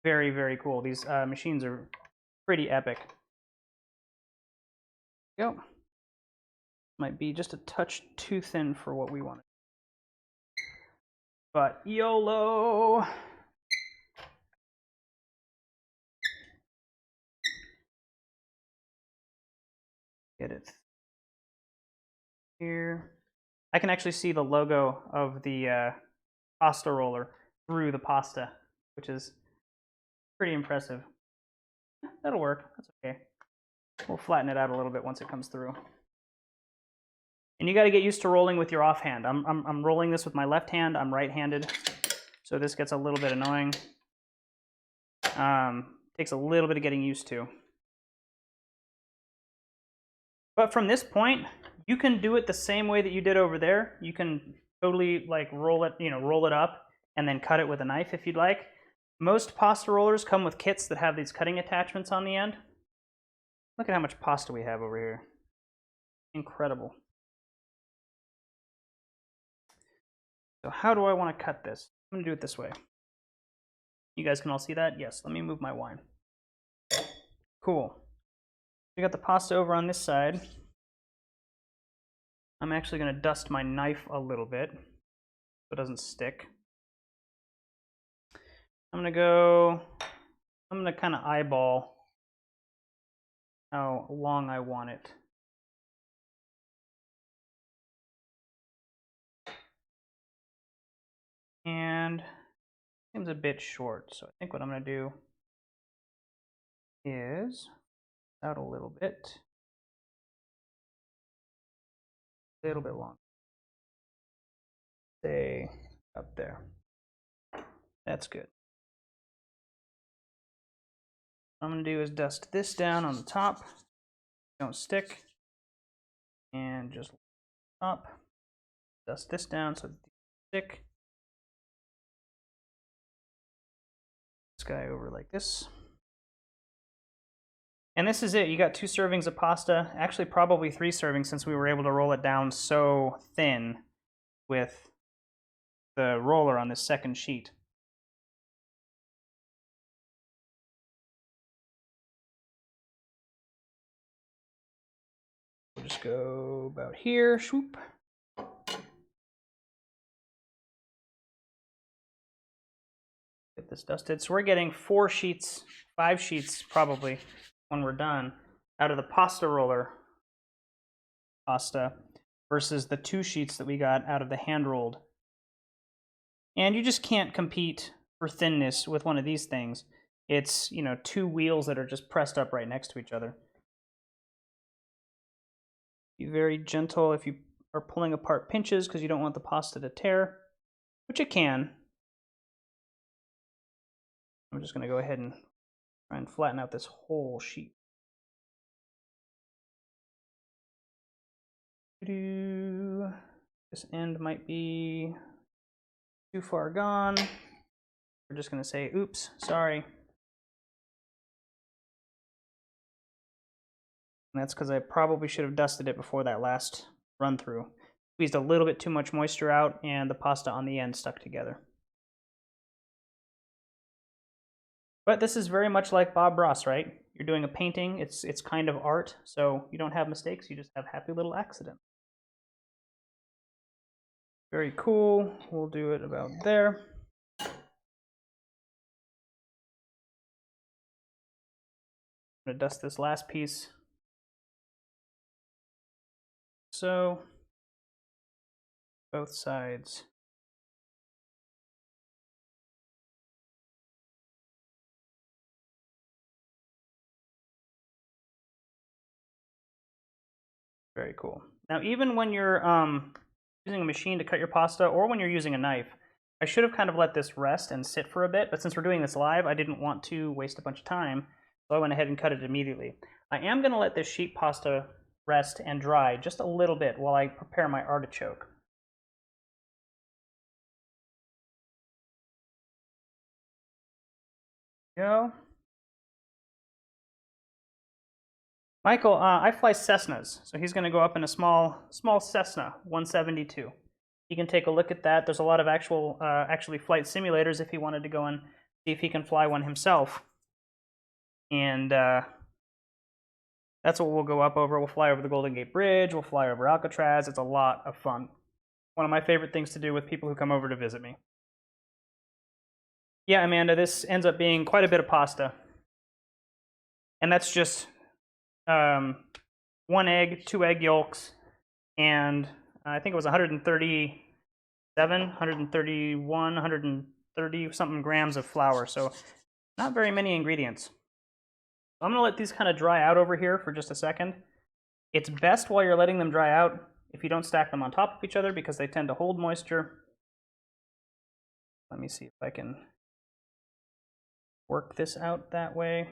Very, very cool. These machines are pretty epic. Go. Might be just a touch too thin for what we wanted. But YOLO! Get it here. I can actually see the logo of the pasta roller through the pasta, which is pretty impressive. That'll work. That's okay. We'll flatten it out a little bit once it comes through. And you got to get used to rolling with your offhand. I'm rolling this with my left hand. I'm right-handed, so this gets a little bit annoying. Takes a little bit of getting used to. But from this point, you can do it the same way that you did over there. You can totally like roll it up and then cut it with a knife if you'd like. Most pasta rollers come with kits that have these cutting attachments on the end. Look at how much pasta we have over here. Incredible. So how do I want to cut this? I'm going to do it this way. You guys can all see that? Yes, let me move my wine. Cool. We got the pasta over on this side. I'm actually going to dust my knife a little bit so it doesn't stick. I'm going to kind of eyeball how long I want it. And it seems a bit short, so I think what I'm going to do is out a little bit long. Say up there. That's good. What I'm going to do is dust this down on the top. Don't stick. And just up. Dust this down so it doesn't stick. This guy over like this. And this is it. You got 2 servings of pasta. Actually, probably 3 servings since we were able to roll it down so thin with the roller on this second sheet. We'll just go about here. Swoop. Get this dusted. So we're getting 4 sheets, 5 sheets probably when we're done out of the pasta roller pasta versus the 2 sheets that we got out of the hand rolled. And you just can't compete for thinness with one of these things. It's, 2 wheels that are just pressed up right next to each other. Be very gentle if you are pulling apart pinches because you don't want the pasta to tear, which it can. I'm just going to go ahead and try and flatten out this whole sheet. This end might be too far gone. We're just going to say, oops, sorry. And that's because I probably should have dusted it before that last run through. Squeezed a little bit too much moisture out and the pasta on the end stuck together. But this is very much like Bob Ross, right? You're doing a painting, it's kind of art, so you don't have mistakes, you just have happy little accidents. Very cool. We'll do it about there. I'm going to dust this last piece. So, both sides. Very cool. Now, even when you're using a machine to cut your pasta, or when you're using a knife, I should have kind of let this rest and sit for a bit, but since we're doing this live, I didn't want to waste a bunch of time, so I went ahead and cut it immediately. I am going to let this sheet pasta rest and dry just a little bit while I prepare my artichoke. Go. Michael, I fly Cessnas, so he's going to go up in a small Cessna 172. He can take a look at that. There's a lot of actually flight simulators if he wanted to go and see if he can fly one himself. And that's what we'll go up over. We'll fly over the Golden Gate Bridge. We'll fly over Alcatraz. It's a lot of fun. One of my favorite things to do with people who come over to visit me. Yeah, Amanda, this ends up being quite a bit of pasta. And that's just 1 egg, 2 egg yolks, and I think it was 131, 130 something grams of flour, so not very many ingredients. I'm going to let these kind of dry out over here for just a second. It's best while you're letting them dry out if you don't stack them on top of each other because they tend to hold moisture. Let me see if I can work this out that way.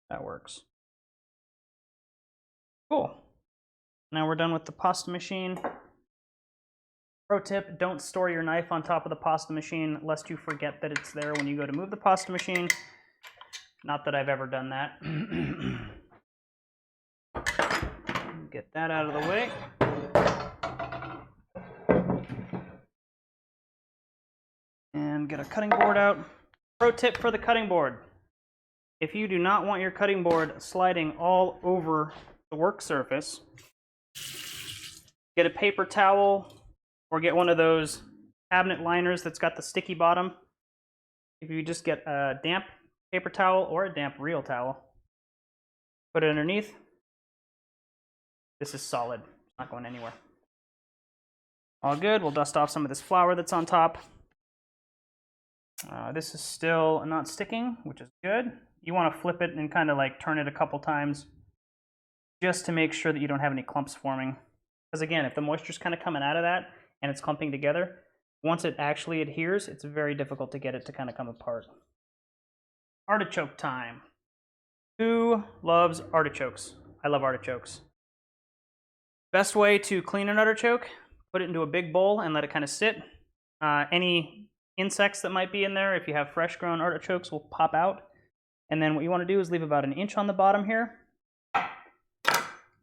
That works. Cool. Now we're done with the pasta machine. Pro tip, don't store your knife on top of the pasta machine lest you forget that it's there when you go to move the pasta machine. Not that I've ever done that. Get that out of the way. And get a cutting board out. Pro tip for the cutting board. If you do not want your cutting board sliding all over the work surface, get a paper towel or get one of those cabinet liners that's got the sticky bottom. If you just get a damp paper towel or a damp real towel, put it underneath. This is solid, it's not going anywhere. All good, we'll dust off some of this flour that's on top. This is still not sticking, which is good. You want to flip it and kind of like turn it a couple times just to make sure that you don't have any clumps forming. Because again, if the moisture's kind of coming out of that and it's clumping together, once it actually adheres, it's very difficult to get it to kind of come apart. Artichoke time. Who loves artichokes? I love artichokes. Best way to clean an artichoke, put it into a big bowl and let it kind of sit. Any insects that might be in there, if you have fresh grown artichokes, will pop out. And then what you want to do is leave about 1 inch on the bottom here.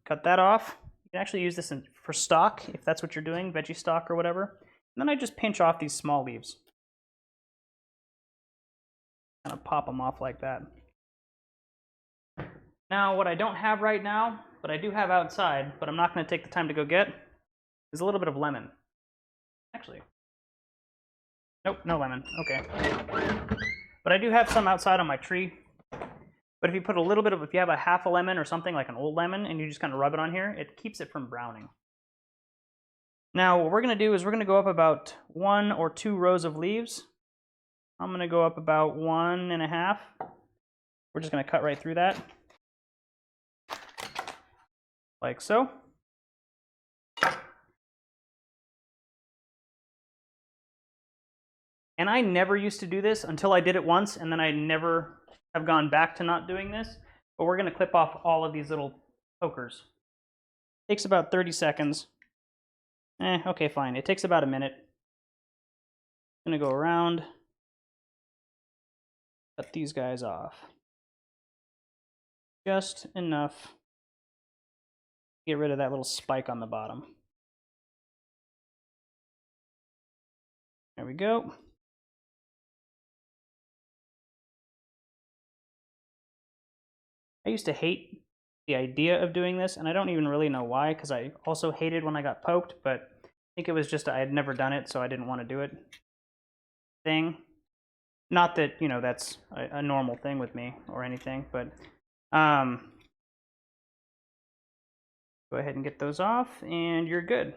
Cut that off. You can actually use this for stock, if that's what you're doing, veggie stock or whatever. And then I just pinch off these small leaves. Kind of pop them off like that. Now, what I don't have right now, but I do have outside, but I'm not going to take the time to go get, is a little bit of lemon. Actually. Nope, no lemon. Okay. But I do have some outside on my tree. But if you put a little bit of, if you have a half a lemon or something like an old lemon and you just kind of rub it on here, it keeps it from browning. Now what we're going to do is we're going to go up about 1 or 2 rows of leaves. I'm going to go up about 1.5. We're just going to cut right through that. Like so. And I never used to do this until I did it once, and then I never have gone back to not doing this. But we're going to clip off all of these little pokers. Takes about 30 seconds. Okay, fine. It takes about a minute. I'm going to go around, cut these guys off. Just enough to get rid of that little spike on the bottom. There we go. I used to hate the idea of doing this, and I don't even really know why, because I also hated when I got poked, but I think it was just I had never done it, so I didn't want to do it. Not that, you know, that's a normal thing with me or anything, but go ahead and get those off, and you're good.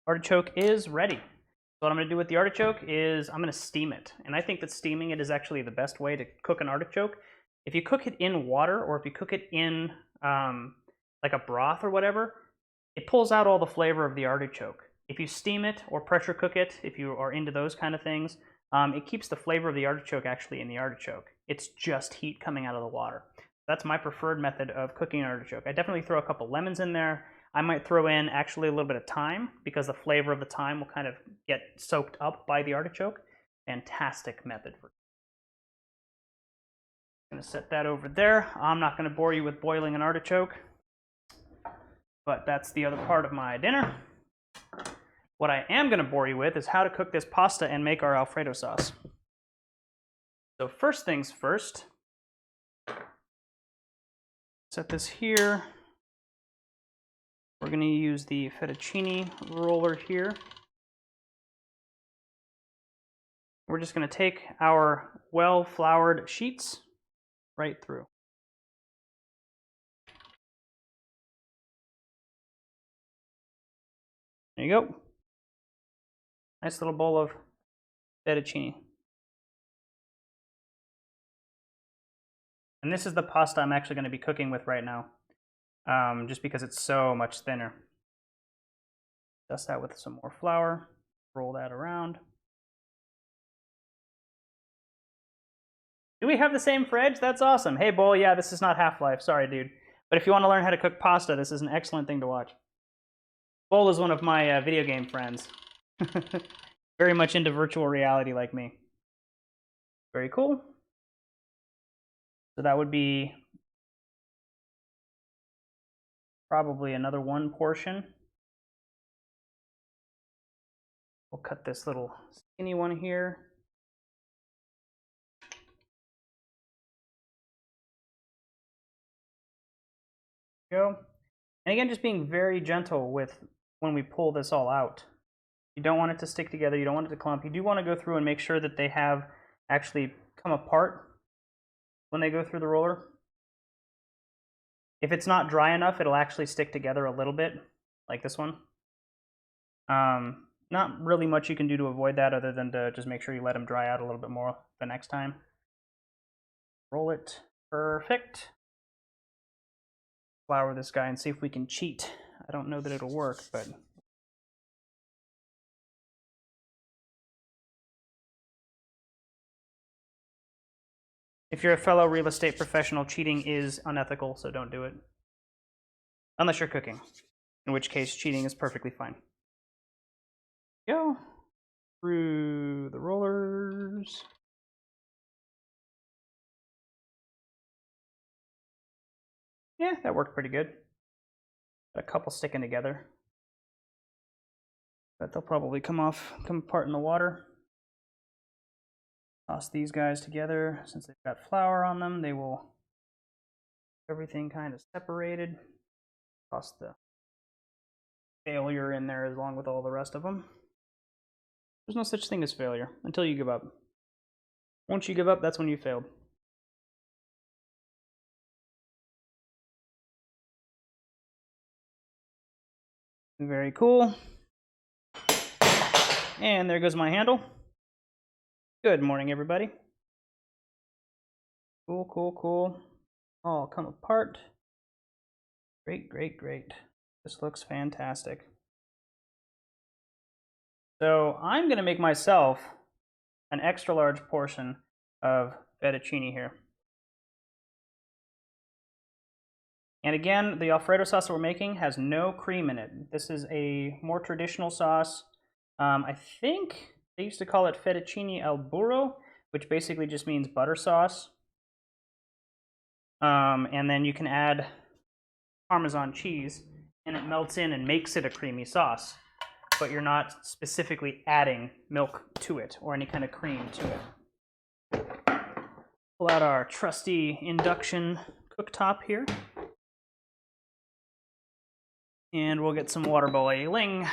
Artichoke is ready. So what I'm going to do with the artichoke is I'm going to steam it, and I think that steaming it is actually the best way to cook an artichoke. If you cook it in water, or if you cook it in like a broth or whatever, it pulls out all the flavor of the artichoke. If you steam it or pressure cook it, if you are into those kind of things, it keeps the flavor of the artichoke actually in the artichoke. It's just heat coming out of the water. That's my preferred method of cooking an artichoke. I definitely throw a couple lemons in there. I might throw in actually a little bit of thyme because the flavor of the thyme will kind of get soaked up by the artichoke. Fantastic method for. I'm gonna set that over there. I'm not gonna bore you with boiling an artichoke, but that's the other part of my dinner. What I am gonna bore you with is how to cook this pasta and make our Alfredo sauce. So first things first, set this here. We're gonna use the fettuccine roller here. We're just gonna take our well-floured sheets right through. There you go. Nice little bowl of fettuccine. And this is the pasta I'm actually going to be cooking with right now, just because it's so much thinner. Dust that with some more flour, roll that around. Do we have the same fridge? That's awesome. Hey, Bull, yeah, this is not Half-Life. Sorry, dude. But if you want to learn how to cook pasta, this is an excellent thing to watch. Bull is one of my video game friends. Very much into virtual reality like me. Very cool. So that would be probably another one portion. We'll cut this little skinny one here. Go. And again, just being very gentle with when we pull this all out. You don't want it to stick together. You don't want it to clump. You do want to go through and make sure that they have actually come apart when they go through the roller. If it's not dry enough, it'll actually stick together a little bit, like this one. Not really much you can do to avoid that other than to just make sure you let them dry out a little bit more the next time. Roll it. Perfect. Flour this guy and see if we can cheat. I don't know that it'll work, but... If you're a fellow real estate professional, cheating is unethical, so don't do it. Unless you're cooking, in which case cheating is perfectly fine. Go through the rollers. Yeah, that worked pretty good. Got a couple sticking together. But they'll probably come apart in the water. Toss these guys together. Since they've got flour on them, they will everything kind of separated. Toss the failure in there along with all the rest of them. There's no such thing as failure until you give up. Once you give up, that's when you failed. Very cool. And there goes my handle. Good morning, everybody. Cool, cool, cool. All come apart. Great, great, great. This looks fantastic. So I'm going to make myself an extra large portion of fettuccine here. And again, the Alfredo sauce that we're making has no cream in it. This is a more traditional sauce. I think they used to call it Fettuccine al burro, which basically just means butter sauce. And then you can add Parmesan cheese, and it melts in and makes it a creamy sauce. But you're not specifically adding milk to it or any kind of cream to it. Pull out our trusty induction cooktop here. And we'll get some water boiling.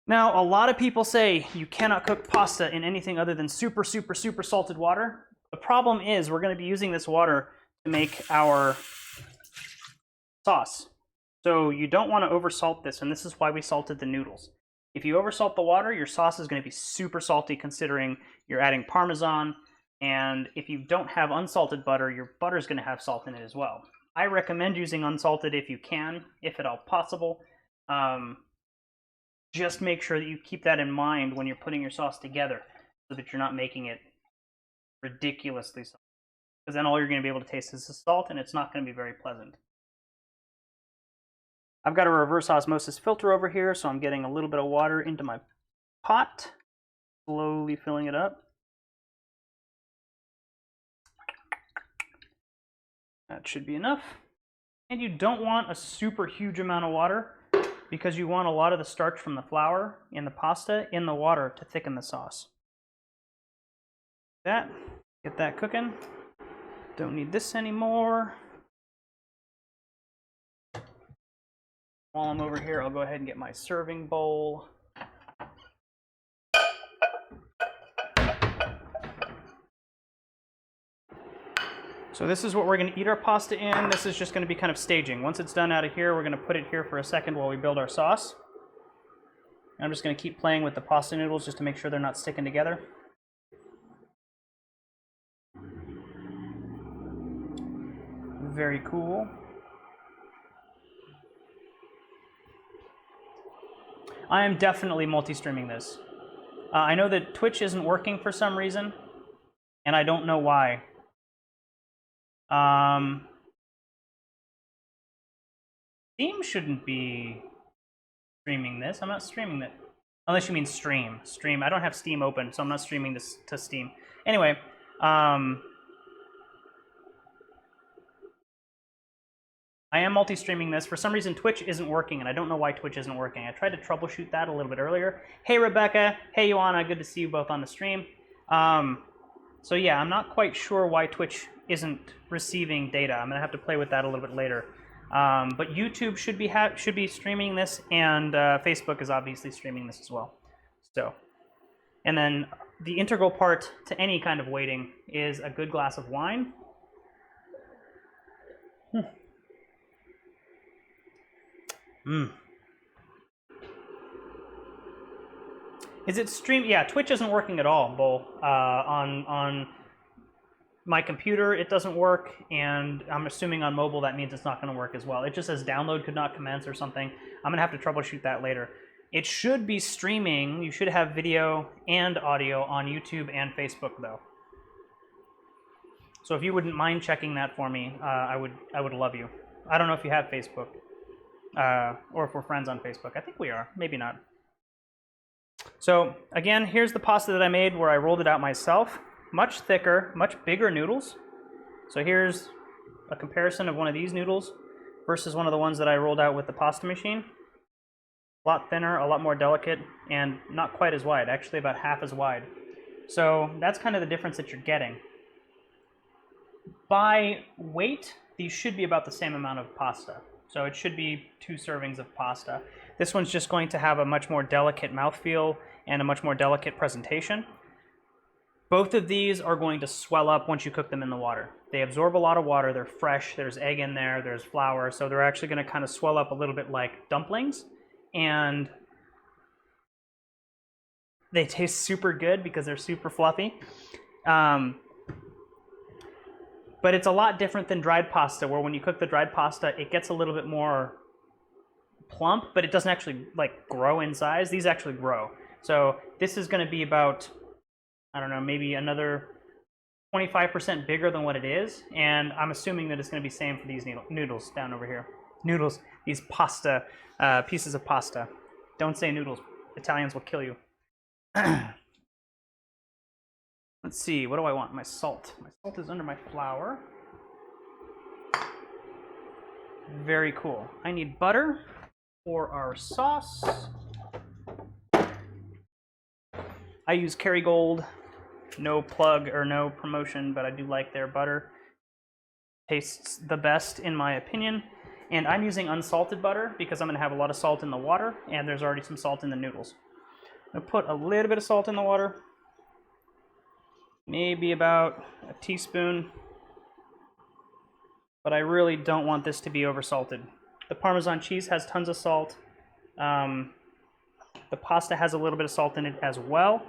Now, a lot of people say you cannot cook pasta in anything other than super, super, super salted water. The problem is we're going to be using this water to make our sauce. So you don't want to oversalt this, and this is why we salted the noodles. If you oversalt the water, your sauce is going to be super salty considering you're adding Parmesan, and if you don't have unsalted butter, your butter is going to have salt in it as well. I recommend using unsalted if you can, if at all possible. Just make sure that you keep that in mind when you're putting your sauce together, so that you're not making it ridiculously salty. Because then all you're going to be able to taste is the salt, and it's not going to be very pleasant. I've got a reverse osmosis filter over here, so I'm getting a little bit of water into my pot, slowly filling it up. That should be enough. And you don't want a super huge amount of water, because you want a lot of the starch from the flour and the pasta in the water to thicken the sauce. Get that cooking. Don't need this anymore. While I'm over here, I'll go ahead and get my serving bowl. So this is what we're going to eat our pasta in. This is just going to be kind of staging. Once it's done out of here, we're going to put it here for a second while we build our sauce. I'm just going to keep playing with the pasta noodles just to make sure they're not sticking together. Very cool. I am definitely multi-streaming this. I know that Twitch isn't working for some reason, and I don't know why. Steam shouldn't be streaming this. I'm not streaming it. Unless you mean stream. Stream. I don't have Steam open, so I'm not streaming this to Steam. Anyway, I am multi-streaming this. For some reason, Twitch isn't working, and I don't know why Twitch isn't working. I tried to troubleshoot that a little bit earlier. Hey, Rebecca. Hey, Ioana. Good to see you both on the stream. So yeah, I'm not quite sure why Twitch isn't receiving data. I'm going to have to play with that a little bit later. But YouTube should be streaming this, and Facebook is obviously streaming this as well. So, and then the integral part to any kind of waiting is a good glass of wine. Is it stream? Yeah, Twitch isn't working at all, Bull. On my computer, it doesn't work, and I'm assuming on mobile that means it's not going to work as well. It just says download could not commence or something. I'm going to have to troubleshoot that later. It should be streaming. You should have video and audio on YouTube and Facebook, though. So if you wouldn't mind checking that for me, I would love you. I don't know if you have Facebook, or if we're friends on Facebook. I think we are. Maybe not. So again, here's the pasta that I made where I rolled it out myself. Much thicker, much bigger noodles. So here's a comparison of one of these noodles versus one of the ones that I rolled out with the pasta machine. A lot thinner, a lot more delicate, and not quite as wide, actually about half as wide. So that's kind of the difference that you're getting. By weight, these should be about the same amount of pasta. So it should be 2 servings of pasta. This one's just going to have a much more delicate mouthfeel and a much more delicate presentation. Both of these are going to swell up once you cook them in the water. They absorb a lot of water, they're fresh, there's egg in there, there's flour, so they're actually going to kind of swell up a little bit like dumplings. And they taste super good because they're super fluffy. But it's a lot different than dried pasta, where when you cook the dried pasta, it gets a little bit more plump, but it doesn't actually like grow in size. These actually grow. So this is going to be about, I don't know, maybe another 25% bigger than what it is. And I'm assuming that it's going to be same for these noodles down over here. Noodles, these pasta, pieces of pasta. Don't say noodles. Italians will kill you. Let's see, what do I want? My salt. My salt is under my flour. Very cool. I need butter for our sauce. I use Kerrygold. No plug or no promotion, but I do like their butter. Tastes the best in my opinion. And I'm using unsalted butter because I'm going to have a lot of salt in the water, and there's already some salt in the noodles. I'm going to put a little bit of salt in the water. Maybe about a teaspoon. But I really don't want this to be oversalted. The Parmesan cheese has tons of salt. The pasta has a little bit of salt in it as well.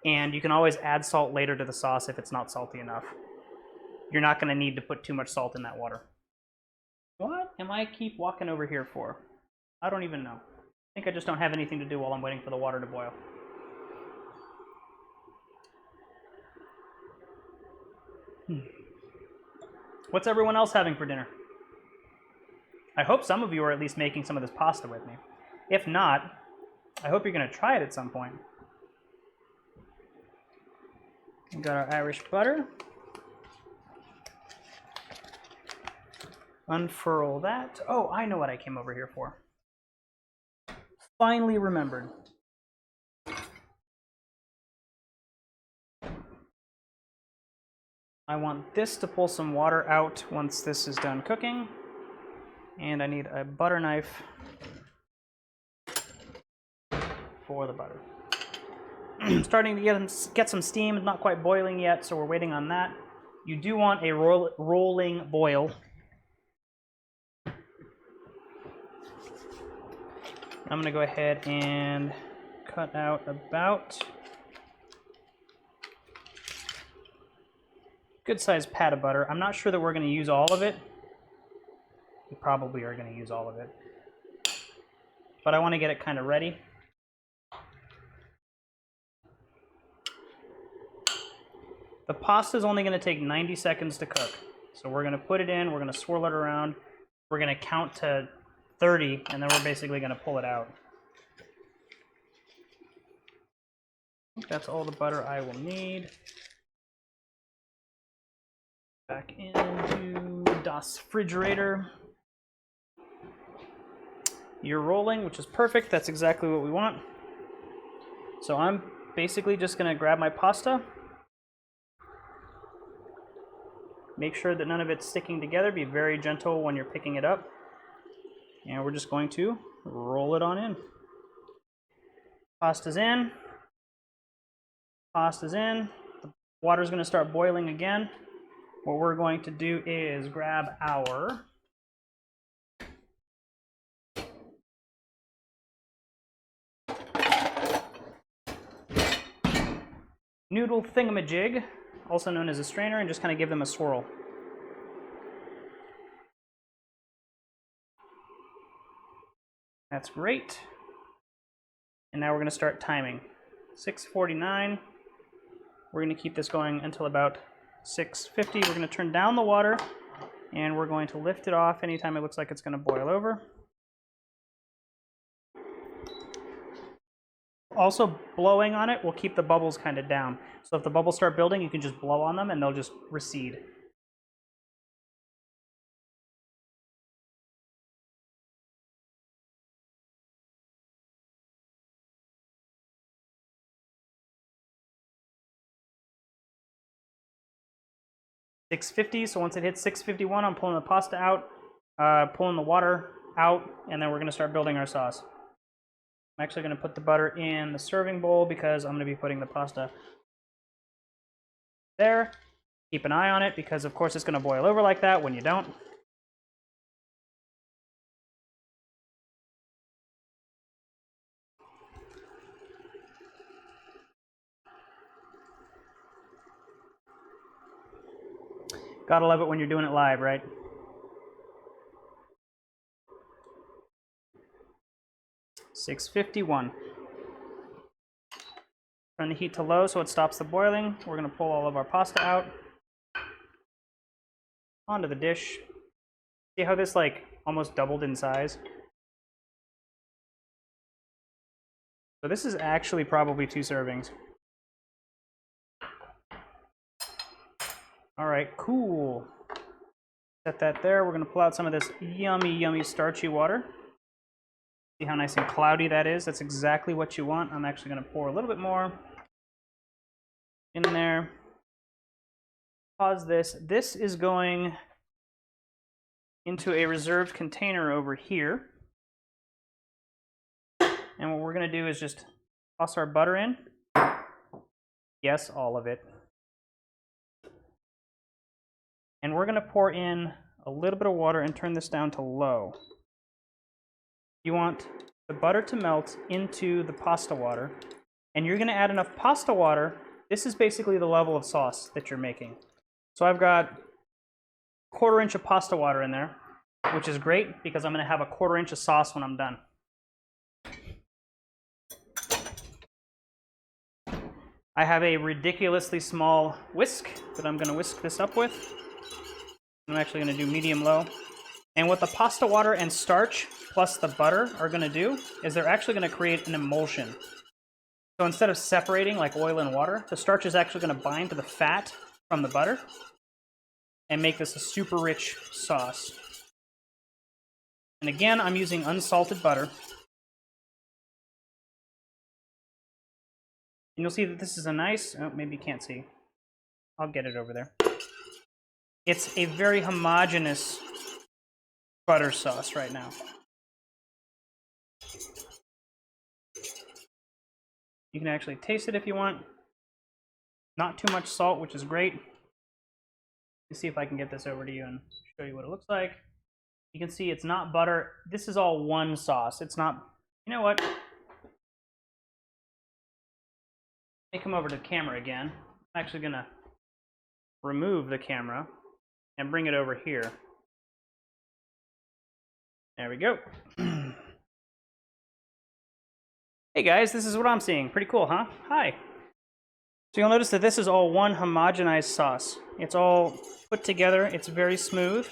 And you can always add salt later to the sauce if it's not salty enough. You're not going to need to put too much salt in that water. am I keep walking over here for? I don't even know. I think I just don't have anything to do while I'm waiting for the water to boil. What's everyone else having for dinner? I hope some of you are at least making some of this pasta with me. If not, I hope you're going to try it at some point. We've got our Irish butter. Unfurl that. Oh, I know what I came over here for. Finally remembered. I want this to pull some water out once this is done cooking. And I need a butter knife for the butter. Starting to get some steam. It's not quite boiling yet, so we're waiting on that. You do want a rolling boil. I'm going to go ahead and cut out about good sized pat of butter. I'm not sure that we're going to use all of it. We probably are going to use all of it. But I want to get it kind of ready. The pasta is only going to take 90 seconds to cook. So we're going to put it in, we're going to swirl it around, we're going to count to 30, and then we're basically going to pull it out. I think that's all the butter I will need. Back into das refrigerator. You're rolling, which is perfect. That's exactly what we want. So I'm basically just going to grab my pasta. Make sure that none of it's sticking together. Be very gentle when you're picking it up. And we're just going to roll it on in. Pasta's in. Pasta's in. The water's going to start boiling again. What we're going to do is grab our noodle thingamajig, also known as a strainer, and just kind of give them a swirl. That's great. And now we're going to start timing. 6:49. We're going to keep this going until about 6:50. We're going to turn down the water, and we're going to lift it off anytime it looks like it's going to boil over. Also, blowing on it will keep the bubbles kind of down. So if the bubbles start building, you can just blow on them and they'll just recede. $6.50, so once it hits 6:51, I'm pulling the pasta out, pulling the water out, and then we're going to start building our sauce. I'm actually going to put the butter in the serving bowl because I'm going to be putting the pasta there. Keep an eye on it because, of course, it's going to boil over like that when you don't. Gotta love it when you're doing it live, right? $6.51. Turn the heat to low so it stops the boiling. We're going to pull all of our pasta out onto the dish. See how this like almost doubled in size? So this is actually probably 2 servings. All right, cool. Set that there. We're going to pull out some of this yummy, yummy starchy water. See how nice and cloudy that is? That's exactly what you want. I'm actually going to pour a little bit more in there. Pause this. This is going into a reserved container over here. And what we're going to do is just toss our butter in. Yes, all of it. And we're going to pour in a little bit of water and turn this down to low. You want the butter to melt into the pasta water. And you're going to add enough pasta water. This is basically the level of sauce that you're making. So I've got 1/4 inch of pasta water in there. which is great because I'm going to have a 1/4 inch of sauce when I'm done. I have a ridiculously small whisk that I'm going to whisk this up with. I'm actually going to do medium-low. And what the pasta water and starch plus the butter are going to do is they're actually going to create an emulsion. So instead of separating like oil and water, the starch is actually going to bind to the fat from the butter and make this a super rich sauce. And again, I'm using unsalted butter. And you'll see that this is a nice, oh, maybe you can't see. I'll get it over there. It's a very homogeneous butter sauce right now. You can actually taste it if you want. Not too much salt, which is great. Let's see if I can get this over to you and show you what it looks like. You can see it's not butter. This is all one sauce. It's not, you know what? Let me come over to the camera again. I'm actually gonna remove the camera and bring it over here. There we go. Hey guys, this is what I'm seeing. Pretty cool, huh? Hi. So you'll notice that this is all one homogenized sauce. It's all put together. It's very smooth.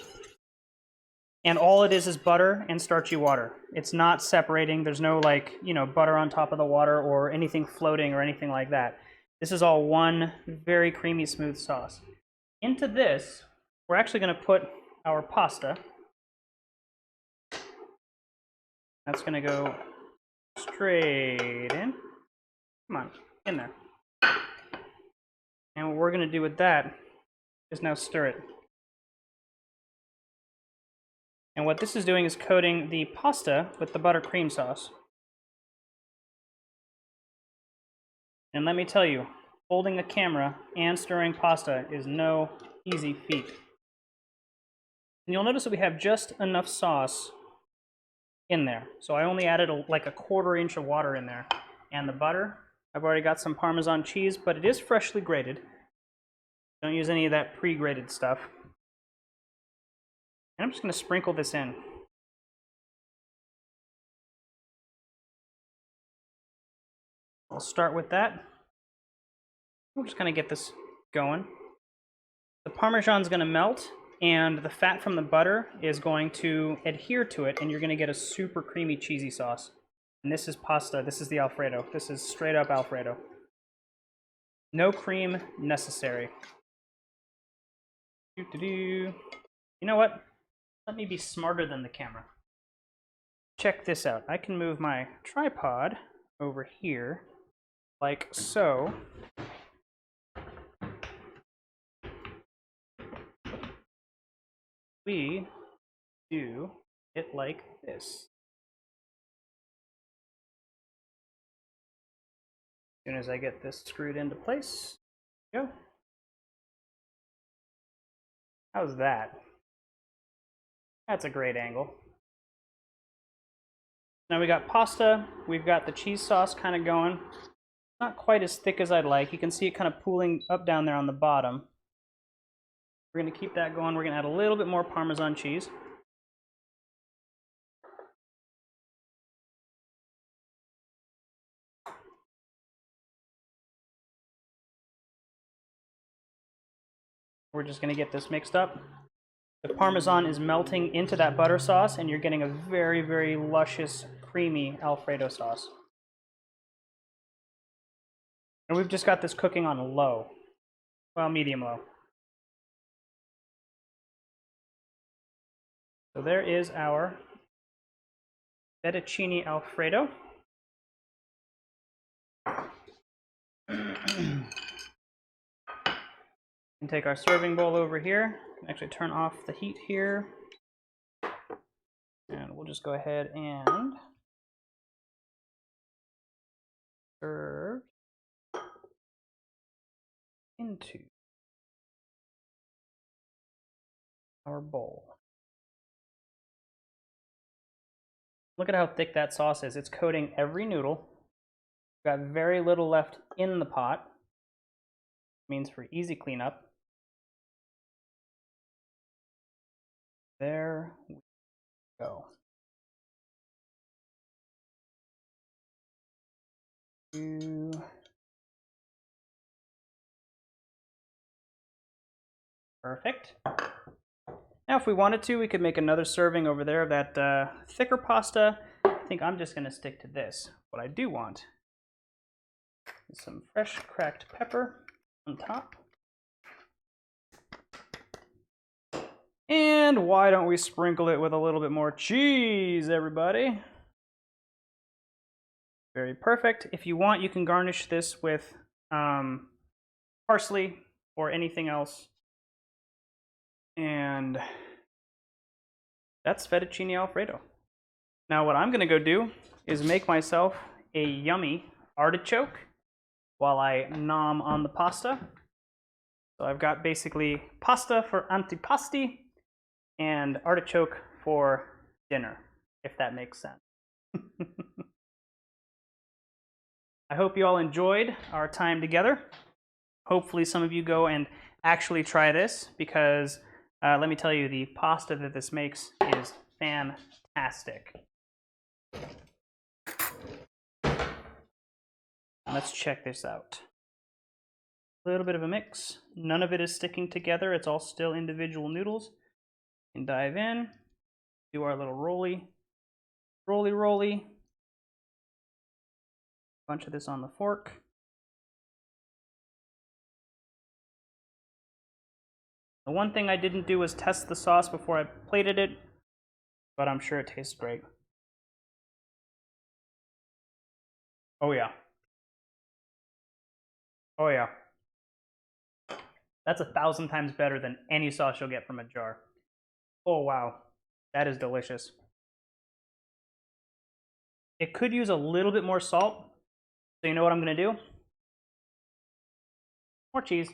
And all it is butter and starchy water. It's not separating. There's no like, you know, butter on top of the water or anything floating or anything like that. This is all one very creamy, smooth sauce. Into this, we're actually going to put our pasta. That's going to go straight in. Come on, in there. And what we're going to do with that is now stir it. And what this is doing is coating the pasta with the buttercream sauce. And let me tell you, holding the camera and stirring pasta is no easy feat. And you'll notice that we have just enough sauce in there. So I only added like a 1/4 inch of water in there. And the butter, I've already got some Parmesan cheese, but it is freshly grated. Don't use any of that pre-grated stuff. And I'm just going to sprinkle this in. I'll start with that. We're just going to get this going. The Parmesan's going to melt, and the fat from the butter is going to adhere to it, and you're going to get a super creamy, cheesy sauce. And this is pasta. This is the Alfredo. This is straight up Alfredo. No cream necessary. You know what? Let me be smarter than the camera. Check this out. I can move my tripod over here, like so. We do it like this. As soon as I get this screwed into place, go. How's that? That's a great angle. Now we got pasta, we've got the cheese sauce kind of going. Not quite as thick as I'd like. You can see it kind of pooling up down there on the bottom. We're going to keep that going. We're going to add a little bit more Parmesan cheese. We're just going to get this mixed up. The Parmesan is melting into that butter sauce, and you're getting a very, very luscious, creamy Alfredo sauce. And we've just got this cooking on low. Well, medium low. So there is our Fettuccine Alfredo. And take our serving bowl over here. Actually turn off the heat here. And we'll just go ahead and serve into our bowl. Look at how thick that sauce is. It's coating every noodle. We've got very little left in the pot. Means for easy cleanup. There we Go. Perfect. Now, if we wanted to, we could make another serving over there of that thicker pasta. I think I'm just going to stick to this. What I do want is some fresh cracked pepper on top. And why don't we sprinkle it with a little bit more cheese, everybody? Very perfect. If you want, you can garnish this with parsley or anything else. And that's fettuccine Alfredo. Now what I'm going to go do is make myself a yummy artichoke while I nom on the pasta. So I've got basically pasta for antipasti and artichoke for dinner, if that makes sense. I hope you all enjoyed our time together. Hopefully some of you go and actually try this, because let me tell you, the pasta that this makes is fantastic. Let's check this out. A little bit of a mix. None of it is sticking together. It's all still individual noodles. And dive in, do our little roly. Bunch of this on the fork. The one thing I didn't do was test the sauce before I plated it, but I'm sure it tastes great. Oh yeah. Oh yeah. That's 1,000 times better than any sauce you'll get from a jar. Oh wow, that is delicious. It could use a little bit more salt, so you know what I'm gonna do? More cheese.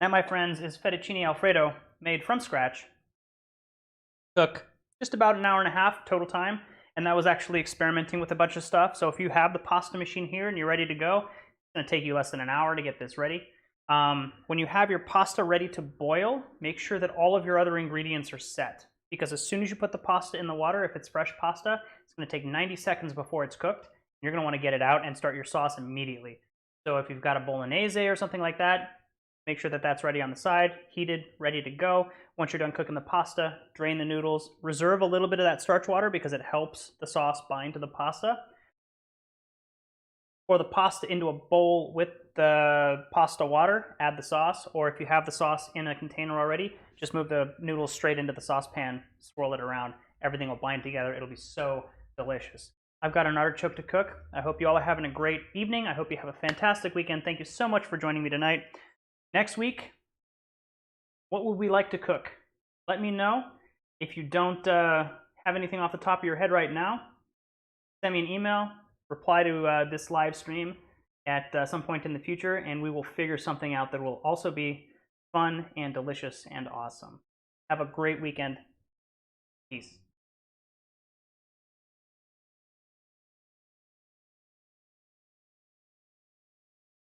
That, my friends, is fettuccine Alfredo made from scratch. Took just about an hour and a half total time, and that was actually experimenting with a bunch of stuff. So if you have the pasta machine here and you're ready to go, it's gonna take you less than an hour to get this ready. When you have your pasta ready to boil, make sure that all of your other ingredients are set, because as soon as you put the pasta in the water, if it's fresh pasta, it's going to take 90 seconds before it's cooked. You're going to want to get it out and start your sauce immediately. So if you've got a bolognese or something like that, make sure that that's ready on the side, heated, ready to go. Once you're done cooking the pasta, drain the noodles, reserve a little bit of that starch water because it helps the sauce bind to the pasta. Pour the pasta into a bowl with the pasta water, add the sauce, or if you have the sauce in a container already, just move the noodles straight into the saucepan, swirl it around, everything will bind together. It'll be so delicious. I've got an artichoke to cook. I hope you all are having a great evening. I hope you have a fantastic weekend. Thank you so much for joining me tonight. Next week, what would we like to cook? Let me know. If you don't have anything off the top of your head right now, send me an email, reply to this live stream at some point in the future, and we will figure something out that will also be fun and delicious and awesome. Have a great weekend. Peace.